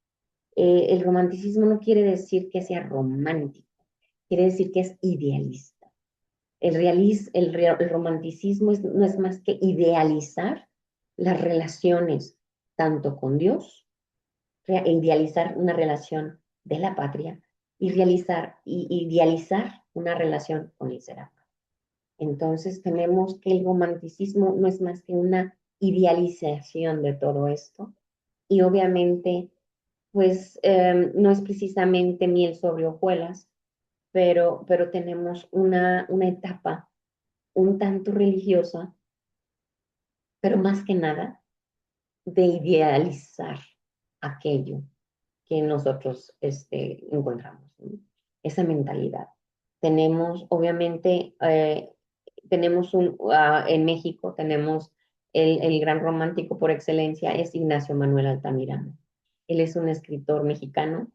El romanticismo no quiere decir que sea romántico, quiere decir que es idealista. El romanticismo no es más que idealizar las relaciones tanto con Dios, idealizar una relación de la patria y idealizar una relación con el ser amado. Entonces tenemos que el romanticismo no es más que una idealización de todo esto y obviamente pues no es precisamente miel sobre hojuelas, pero tenemos una etapa un tanto religiosa, pero más que nada de idealizar aquello que nosotros encontramos, ¿no? Esa mentalidad. Tenemos, obviamente, en México tenemos el gran romántico por excelencia, es Ignacio Manuel Altamirano. Él es un escritor mexicano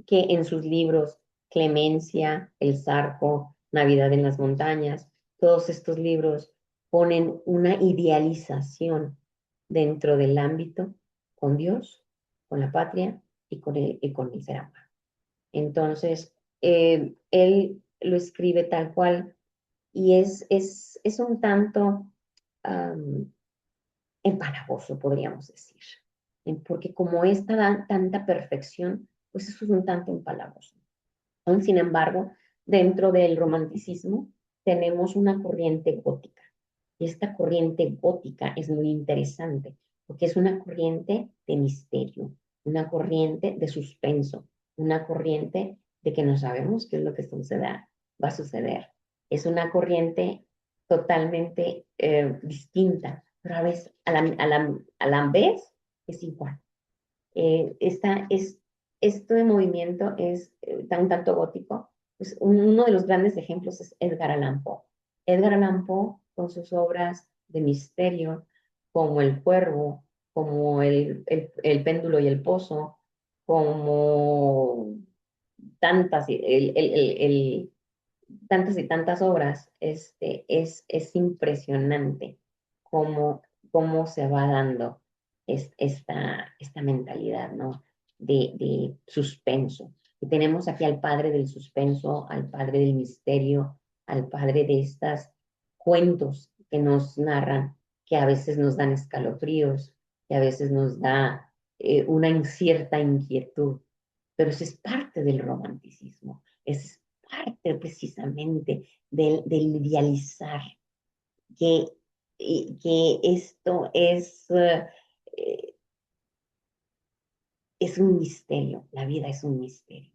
que en sus libros Clemencia, El Zarco, Navidad en las Montañas, todos estos libros ponen una idealización dentro del ámbito con Dios, con la patria y con el ser amado. Entonces, él lo escribe tal cual y es un tanto um, empalagoso, podríamos decir, porque como es tanta perfección, pues eso es un tanto empalagoso. Aún sin embargo, dentro del romanticismo tenemos una corriente gótica. Y esta corriente gótica es muy interesante porque es una corriente de misterio, una corriente de suspenso, una corriente de que no sabemos qué es lo que va a suceder. Es una corriente totalmente distinta, pero a veces a la vez es igual. Esto de movimiento es un tanto gótico. Pues uno de los grandes ejemplos es Edgar Allan Poe. Edgar Allan Poe, con sus obras de misterio, como El Cuervo, como el péndulo y el pozo, como tantas, tantas y tantas obras, es impresionante cómo, cómo se va dando esta mentalidad, ¿no? De suspenso. Y tenemos aquí al padre del suspenso, al padre del misterio, al padre de estos cuentos que nos narran, que a veces nos dan escalofríos, que a veces nos da una incierta inquietud, pero eso es parte del romanticismo, es parte precisamente del idealizar, que, que esto es un misterio, la vida es un misterio.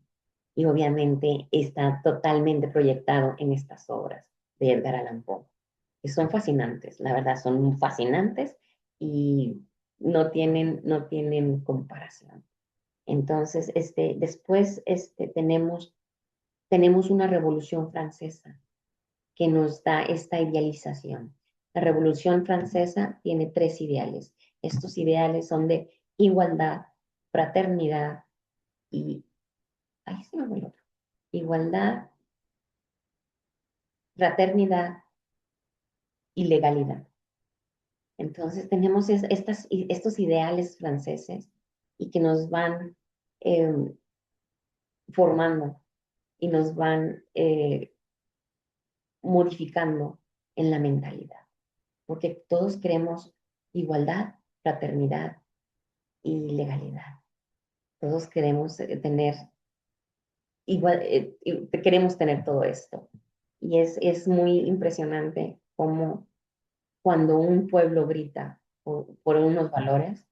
Y obviamente está totalmente proyectado en estas obras de Edgar Allan Poe, que son fascinantes, la verdad, son fascinantes y no tienen comparación. Entonces, después tenemos una revolución francesa que nos da esta idealización. La Revolución Francesa tiene tres ideales. Estos ideales son de igualdad, fraternidad y... Ay, se me fue el otro. Igualdad, fraternidad y legalidad. Entonces tenemos estos ideales franceses y que nos van eh, formando y nos van modificando en la mentalidad, porque todos queremos igualdad, fraternidad y legalidad. Todos queremos queremos tener todo esto. Y es muy impresionante cómo cuando un pueblo grita por unos valores,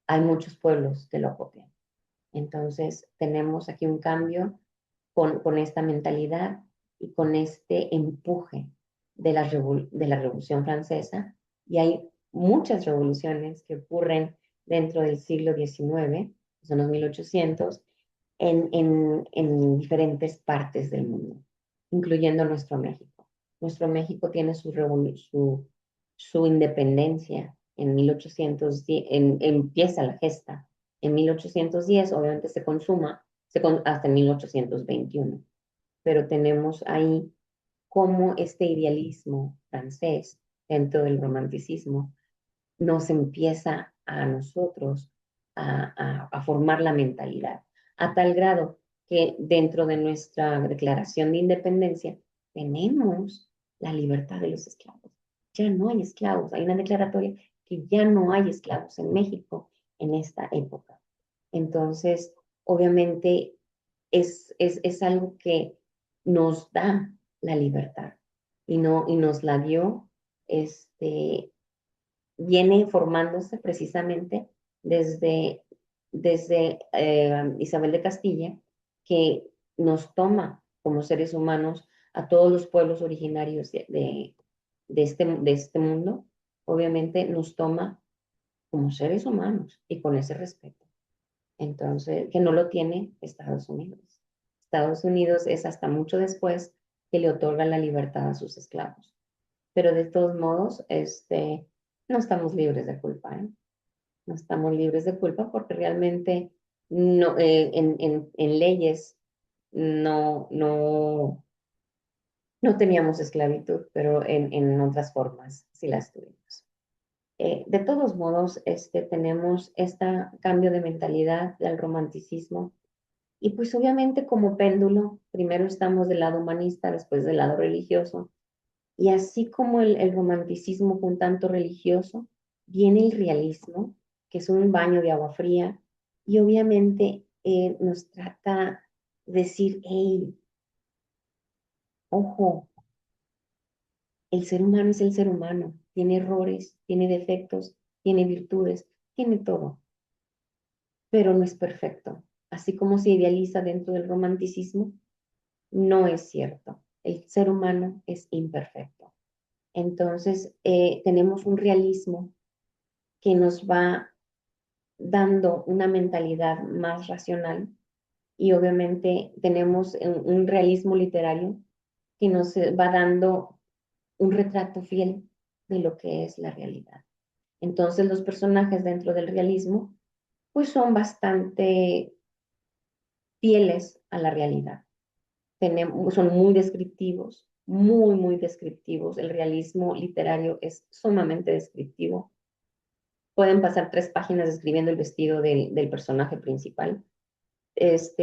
hay muchos pueblos que lo copian. Entonces, tenemos aquí un cambio con esta mentalidad y con este empuje de la Revolución Francesa. Y hay muchas revoluciones que ocurren dentro del siglo XIX, son los 1800, en diferentes partes del mundo, incluyendo nuestro México. Nuestro México tiene su independencia en 1810, empieza la gesta en 1810, obviamente hasta 1821, pero tenemos ahí cómo este idealismo francés dentro del romanticismo nos empieza a nosotros a formar la mentalidad, a tal grado que dentro de nuestra declaración de independencia tenemos la libertad de los esclavos. Ya no hay esclavos, hay una declaratoria que ya no hay esclavos en México en esta época. Entonces, obviamente, es algo que nos da la libertad y, no, y nos la dio viene formándose precisamente desde, desde Isabel de Castilla, que nos toma como seres humanos a todos los pueblos originarios de este mundo, obviamente nos toma como seres humanos y con ese respeto. Entonces, que no lo tiene Estados Unidos. Estados Unidos es hasta mucho después que le otorga la libertad a sus esclavos. Pero de todos modos, no estamos libres de culpa, ¿eh? No estamos libres de culpa porque realmente no, en leyes no teníamos esclavitud, pero en otras formas sí las tuvimos. De todos modos, tenemos este cambio de mentalidad del romanticismo y pues obviamente como péndulo, primero estamos del lado humanista, después del lado religioso, y así como el romanticismo fue un tanto religioso, viene el realismo, que es un baño de agua fría, y obviamente nos trata de decir, hey, ojo, el ser humano es el ser humano, tiene errores, tiene defectos, tiene virtudes, tiene todo, pero no es perfecto. Así como se idealiza dentro del romanticismo, no es cierto. El ser humano es imperfecto. Entonces, tenemos un realismo que nos va dando una mentalidad más racional y obviamente tenemos un realismo literario que nos va dando un retrato fiel de lo que es la realidad. Entonces los personajes dentro del realismo pues son bastante fieles a la realidad. Son muy descriptivos, muy descriptivos. El realismo literario es sumamente descriptivo. Pueden pasar 3 páginas describiendo el vestido del personaje principal. Es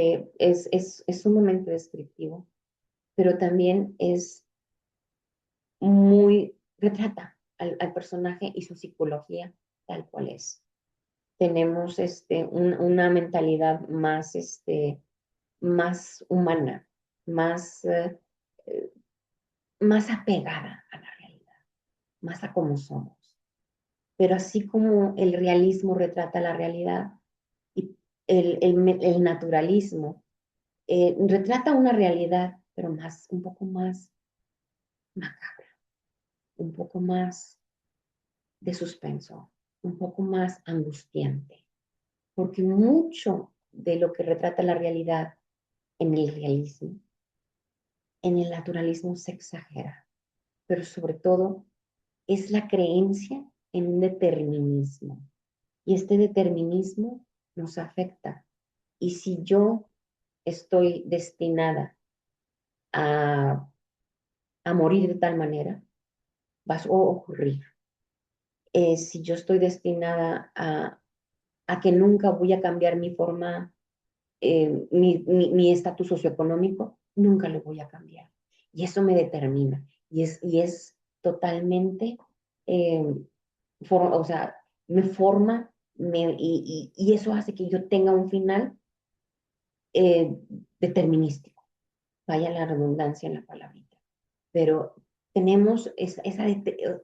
sumamente descriptivo, pero también es retrata al personaje y su psicología tal cual es. Tenemos una mentalidad más humana, más, eh, más apegada a la realidad, más a cómo somos. Pero así como el realismo retrata la realidad y el naturalismo retrata una realidad, pero un poco más macabra, un poco más de suspenso, un poco más angustiante, porque mucho de lo que retrata la realidad en el realismo, en el naturalismo se exagera, pero sobre todo es la creencia en un determinismo. Y este determinismo nos afecta. Y si yo estoy destinada a, a morir de tal manera, va a ocurrir. Si yo estoy destinada a que nunca voy a cambiar mi forma, mi estatus socioeconómico, nunca lo voy a cambiar. Y eso me determina. Y es totalmente, eh, o sea, me forma y eso hace que yo tenga un final eh, determinístico. Vaya la redundancia en la palabrita. Pero tenemos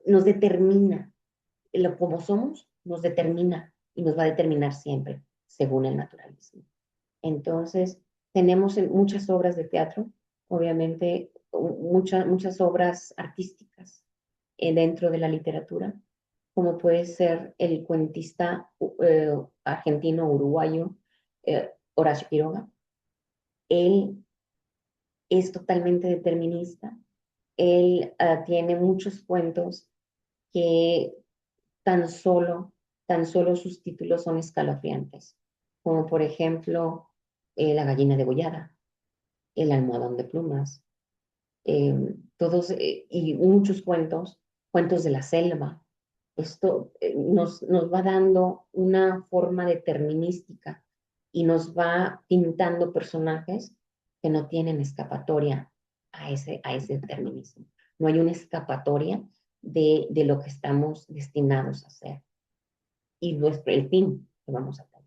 nos determina, como somos, nos determina y nos va a determinar siempre, según el naturalismo. Entonces, tenemos muchas obras de teatro, obviamente muchas obras artísticas dentro de la literatura, como puede ser el cuentista argentino-uruguayo Horacio Quiroga, Él es totalmente determinista. Él tiene muchos cuentos que tan solo, tan solo sus títulos son escalofriantes, como por ejemplo La gallina degollada, El almohadón de plumas, todos y muchos cuentos, cuentos de la selva. Esto nos va dando una forma determinística y nos va pintando personajes que no tienen escapatoria a ese determinismo. No hay una escapatoria de lo que estamos destinados a hacer y el fin que vamos a tener.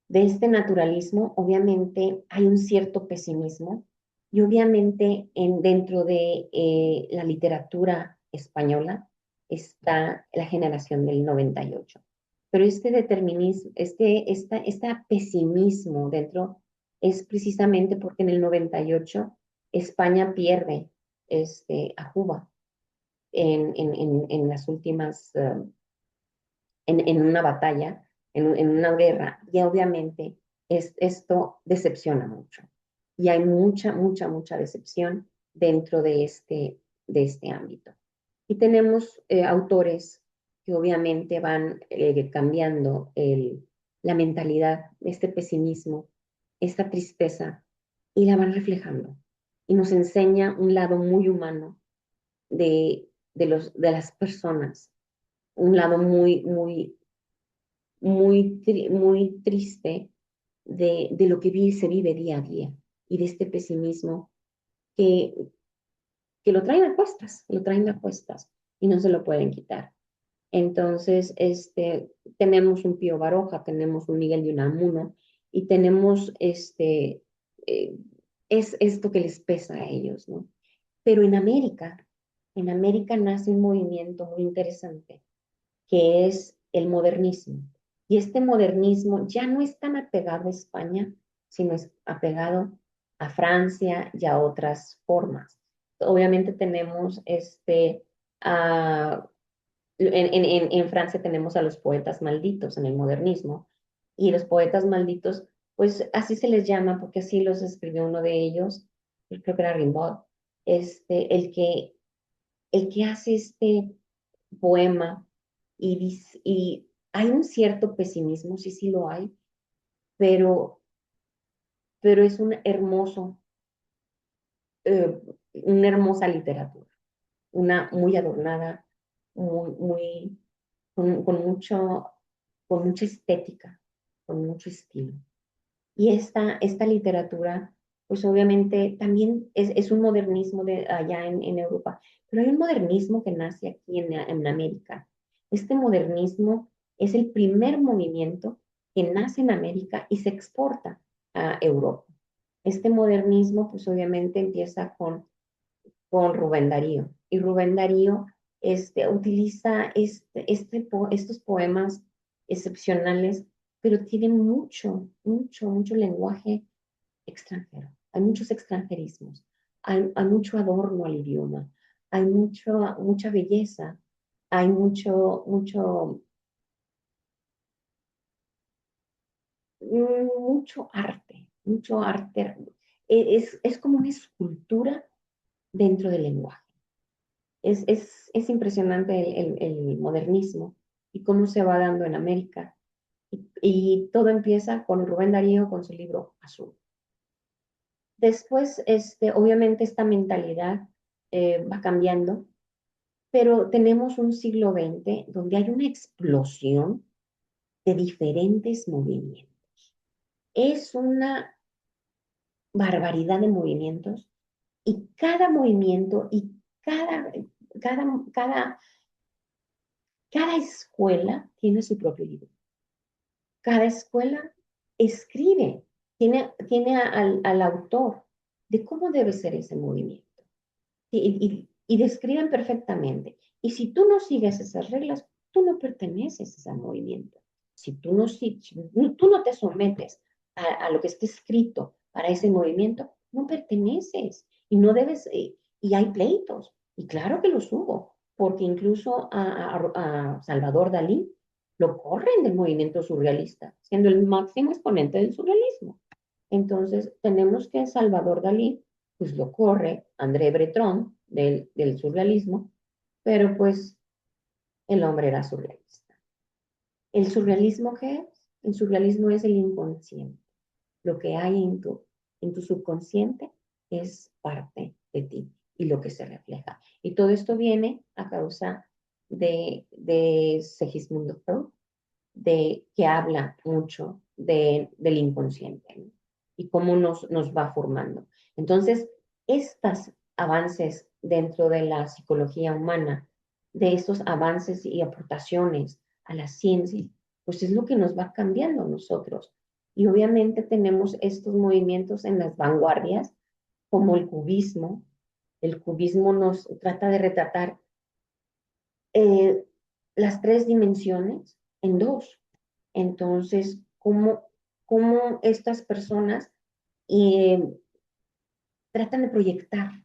De este naturalismo, obviamente, hay un cierto pesimismo y obviamente dentro de la literatura española está la generación del 98. Pero este determinismo, este pesimismo dentro es precisamente porque en el 98 España pierde a Cuba en las últimas en una batalla, en una guerra, y obviamente esto decepciona mucho. Y hay mucha decepción dentro de este ámbito. Y tenemos autores que obviamente van cambiando la mentalidad, este pesimismo, esta tristeza, y la van reflejando. Y nos enseña un lado muy humano de las personas, un lado muy triste de lo que se vive día a día y de este pesimismo que, que lo traen a cuestas y no se lo pueden quitar. Entonces, tenemos un Pío Baroja, tenemos un Miguel de Unamuno y tenemos eh, es esto que les pesa a ellos, ¿no? Pero en América nace un movimiento muy interesante que es el modernismo. Y este modernismo ya no es tan apegado a España, sino es apegado a Francia y a otras formas. Obviamente tenemos en Francia tenemos a los poetas malditos en el modernismo, y los poetas malditos, pues así se les llama, porque así los escribió uno de ellos, yo creo que era Rimbaud, el que hace este poema y hay un cierto pesimismo, sí, sí lo hay, pero, pero es una hermosa literatura, una muy adornada, muy con con mucha estética, con mucho estilo. Y esta literatura, pues obviamente también es un modernismo de allá en Europa, pero hay un modernismo que nace aquí en América. Este modernismo es el primer movimiento que nace en América y se exporta a Europa. Este modernismo, pues obviamente empieza con Rubén Darío. Y Rubén Darío utiliza estos poemas excepcionales, pero tienen mucho lenguaje extranjero. Hay muchos extranjerismos, hay mucho adorno al idioma, hay mucha belleza, hay mucho arte. Es como una escultura dentro del lenguaje. Es impresionante el modernismo y cómo se va dando en América. Y todo empieza con Rubén Darío con su libro Azul. Después, obviamente, esta mentalidad va cambiando, pero tenemos un siglo XX donde hay una explosión de diferentes movimientos. Es una barbaridad de movimientos y cada movimiento y cada, cada, cada escuela tiene su propio libro. Cada escuela escribe, tiene al autor de cómo debe ser ese movimiento. Y describen perfectamente. Y si tú no sigues esas reglas, tú no perteneces a ese movimiento. Si tú no te sometes a lo que está escrito para ese movimiento, no perteneces. Y no debes, y hay pleitos. Y claro que los hubo, porque incluso a Salvador Dalí lo corren del movimiento surrealista, siendo el máximo exponente del surrealismo. Entonces, tenemos que Salvador Dalí, pues lo corre André Breton del surrealismo, pero pues el hombre era surrealista. ¿El surrealismo qué es? El surrealismo es el inconsciente. Lo que hay en tu subconsciente es parte de ti y lo que se refleja. Y todo esto viene a causa de Segismundo Freud, que habla mucho del inconsciente, ¿no? Y cómo nos va formando. Entonces, estos avances dentro de la psicología humana, de estos avances y aportaciones a la ciencia, pues es lo que nos va cambiando a nosotros. Y obviamente tenemos estos movimientos en las vanguardias, como el cubismo. El cubismo nos trata de retratar eh, las tres dimensiones en dos. Entonces, cómo estas personas eh, tratan de proyectar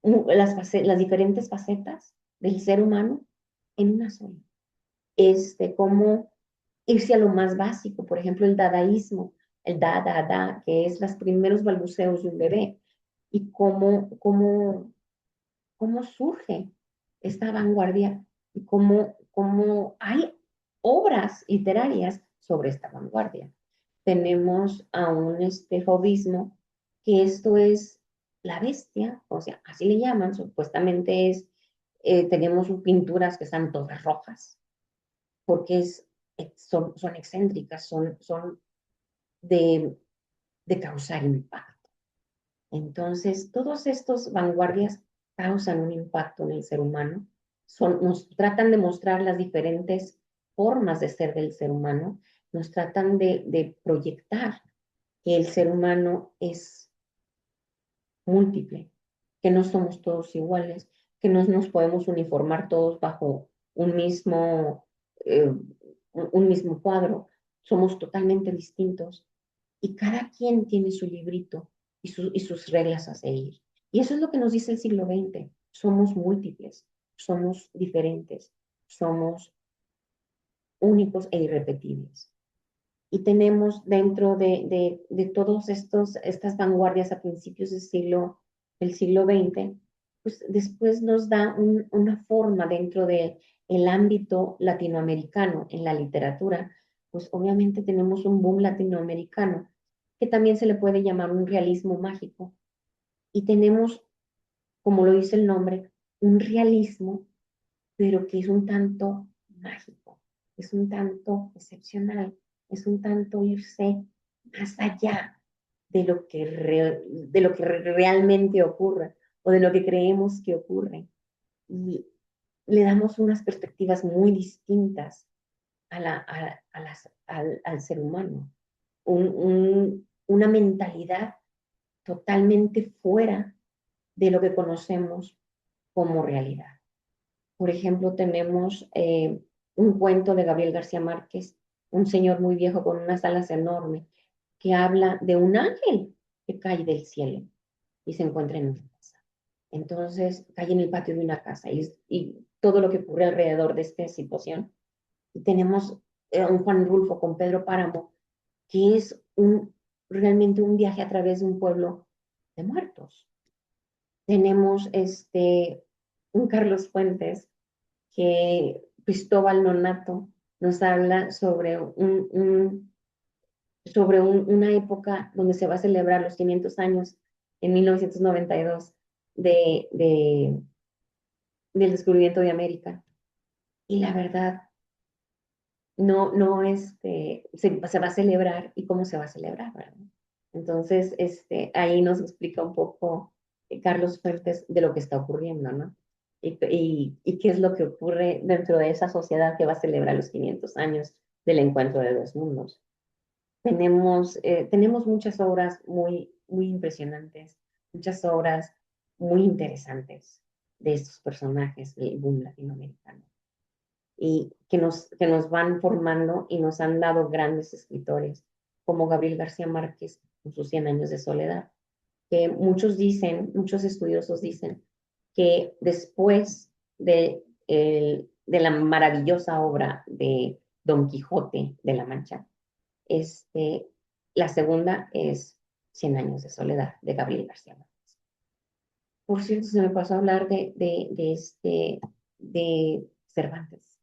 las diferentes facetas del ser humano en una sola. Cómo irse a lo más básico, por ejemplo, el dadaísmo, el da, que es los primeros balbuceos de un bebé, y cómo surge esta vanguardia y cómo hay obras literarias sobre esta vanguardia. Tenemos a un fauvismo, que esto es la bestia, o sea, así le llaman, supuestamente tenemos pinturas que están todas rojas, porque son excéntricas, son de, de causar impacto. Entonces, todos estos vanguardias causan un impacto en el ser humano, nos tratan de mostrar las diferentes formas de ser del ser humano, nos tratan de proyectar que el ser humano es múltiple, que no somos todos iguales, que no nos podemos uniformar todos bajo eh, un mismo cuadro, somos totalmente distintos y cada quien tiene su librito y sus reglas a seguir. Y eso es lo que nos dice el siglo XX. Somos múltiples, somos diferentes, somos únicos e irrepetibles. Y tenemos dentro de todas estas vanguardias a principios del siglo XX, pues después nos da una forma dentro del ámbito latinoamericano en la literatura, pues obviamente tenemos un boom latinoamericano que también se le puede llamar un realismo mágico. Y tenemos, como lo dice el nombre, un realismo, pero que es un tanto mágico, es un tanto excepcional, es un tanto irse más allá de lo que realmente ocurre o de lo que creemos que ocurre. Y le damos unas perspectivas muy distintas al ser humano, una mentalidad totalmente fuera de lo que conocemos como realidad. Por ejemplo, tenemos un cuento de Gabriel García Márquez, un señor muy viejo con unas alas enormes, que habla de un ángel que cae del cielo y se encuentra en una casa. Entonces, cae en el patio de una casa y todo lo que ocurre alrededor de esta situación. Y tenemos un Juan Rulfo con Pedro Páramo, que es realmente un viaje a través de un pueblo de muertos. Tenemos un Carlos Fuentes, que Cristóbal Nonato nos habla sobre una época donde se va a celebrar los 500 años en 1992 de, de, del descubrimiento de América. Y la verdad, no se va a celebrar y cómo se va a celebrar, ¿verdad? Entonces, ahí nos explica un poco Carlos Fuentes de lo que está ocurriendo, ¿no? Y qué es lo que ocurre dentro de esa sociedad que va a celebrar los 500 años del encuentro de dos mundos. Tenemos muchas obras muy, muy impresionantes, muchas obras muy interesantes de estos personajes del boom latinoamericano y que nos van formando y nos han dado grandes escritores como Gabriel García Márquez con sus 100 años de soledad, que muchos estudiosos dicen que después de la maravillosa obra de Don Quijote de la Mancha, La segunda es 100 años de soledad, de Gabriel García Márquez. Por cierto, se me pasó a hablar de Cervantes,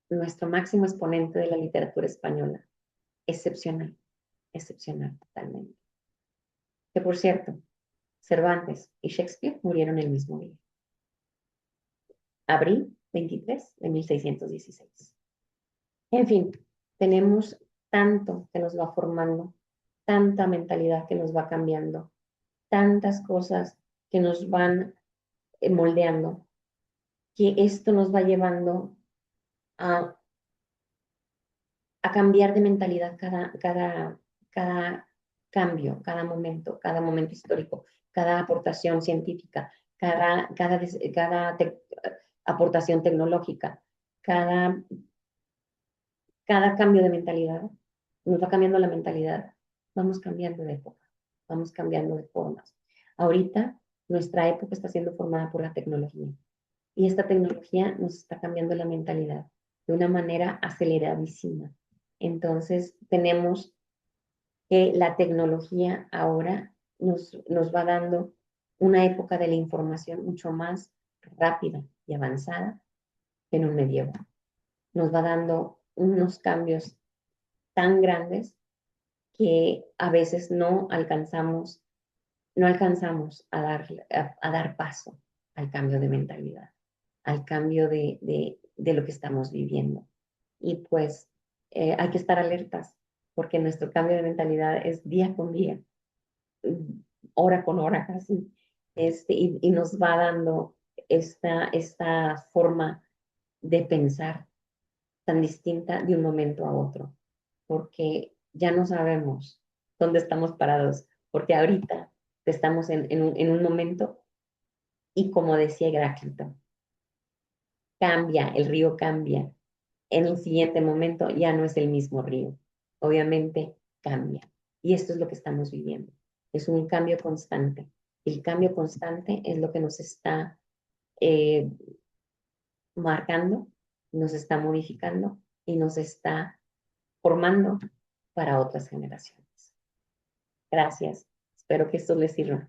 nuestro máximo exponente de la literatura española. Excepcional, excepcional totalmente. Que por cierto, Cervantes y Shakespeare murieron el mismo día, abril 23 de 1616. En fin, tenemos tanto que nos va formando, tanta mentalidad que nos va cambiando, tantas cosas que nos van moldeando, que esto nos va llevando a, a cambiar de mentalidad cada cambio, cada momento histórico, cada aportación científica, cada aportación tecnológica, cada, cada cambio de mentalidad, nos va cambiando la mentalidad, vamos cambiando de época, vamos cambiando de formas. Ahorita nuestra época está siendo formada por la tecnología y esta tecnología nos está cambiando la mentalidad de una manera aceleradísima. Entonces tenemos que la tecnología ahora nos va dando una época de la información mucho más rápida y avanzada que en un medievo. Nos va dando unos cambios tan grandes que a veces no alcanzamos a dar paso al cambio de mentalidad, al cambio de lo que estamos viviendo. Y pues hay que estar alertas porque nuestro cambio de mentalidad es día con día, hora con hora casi, y nos va dando esta forma de pensar tan distinta de un momento a otro, porque ya no sabemos dónde estamos parados, porque ahorita estamos en un momento y como decía Heráclito, cambia, el río cambia. En el siguiente momento ya no es el mismo río. Obviamente cambia. Y esto es lo que estamos viviendo. Es un cambio constante. El cambio constante es lo que nos está eh, marcando, nos está modificando y nos está formando para otras generaciones. Gracias. Espero que esto les sirva.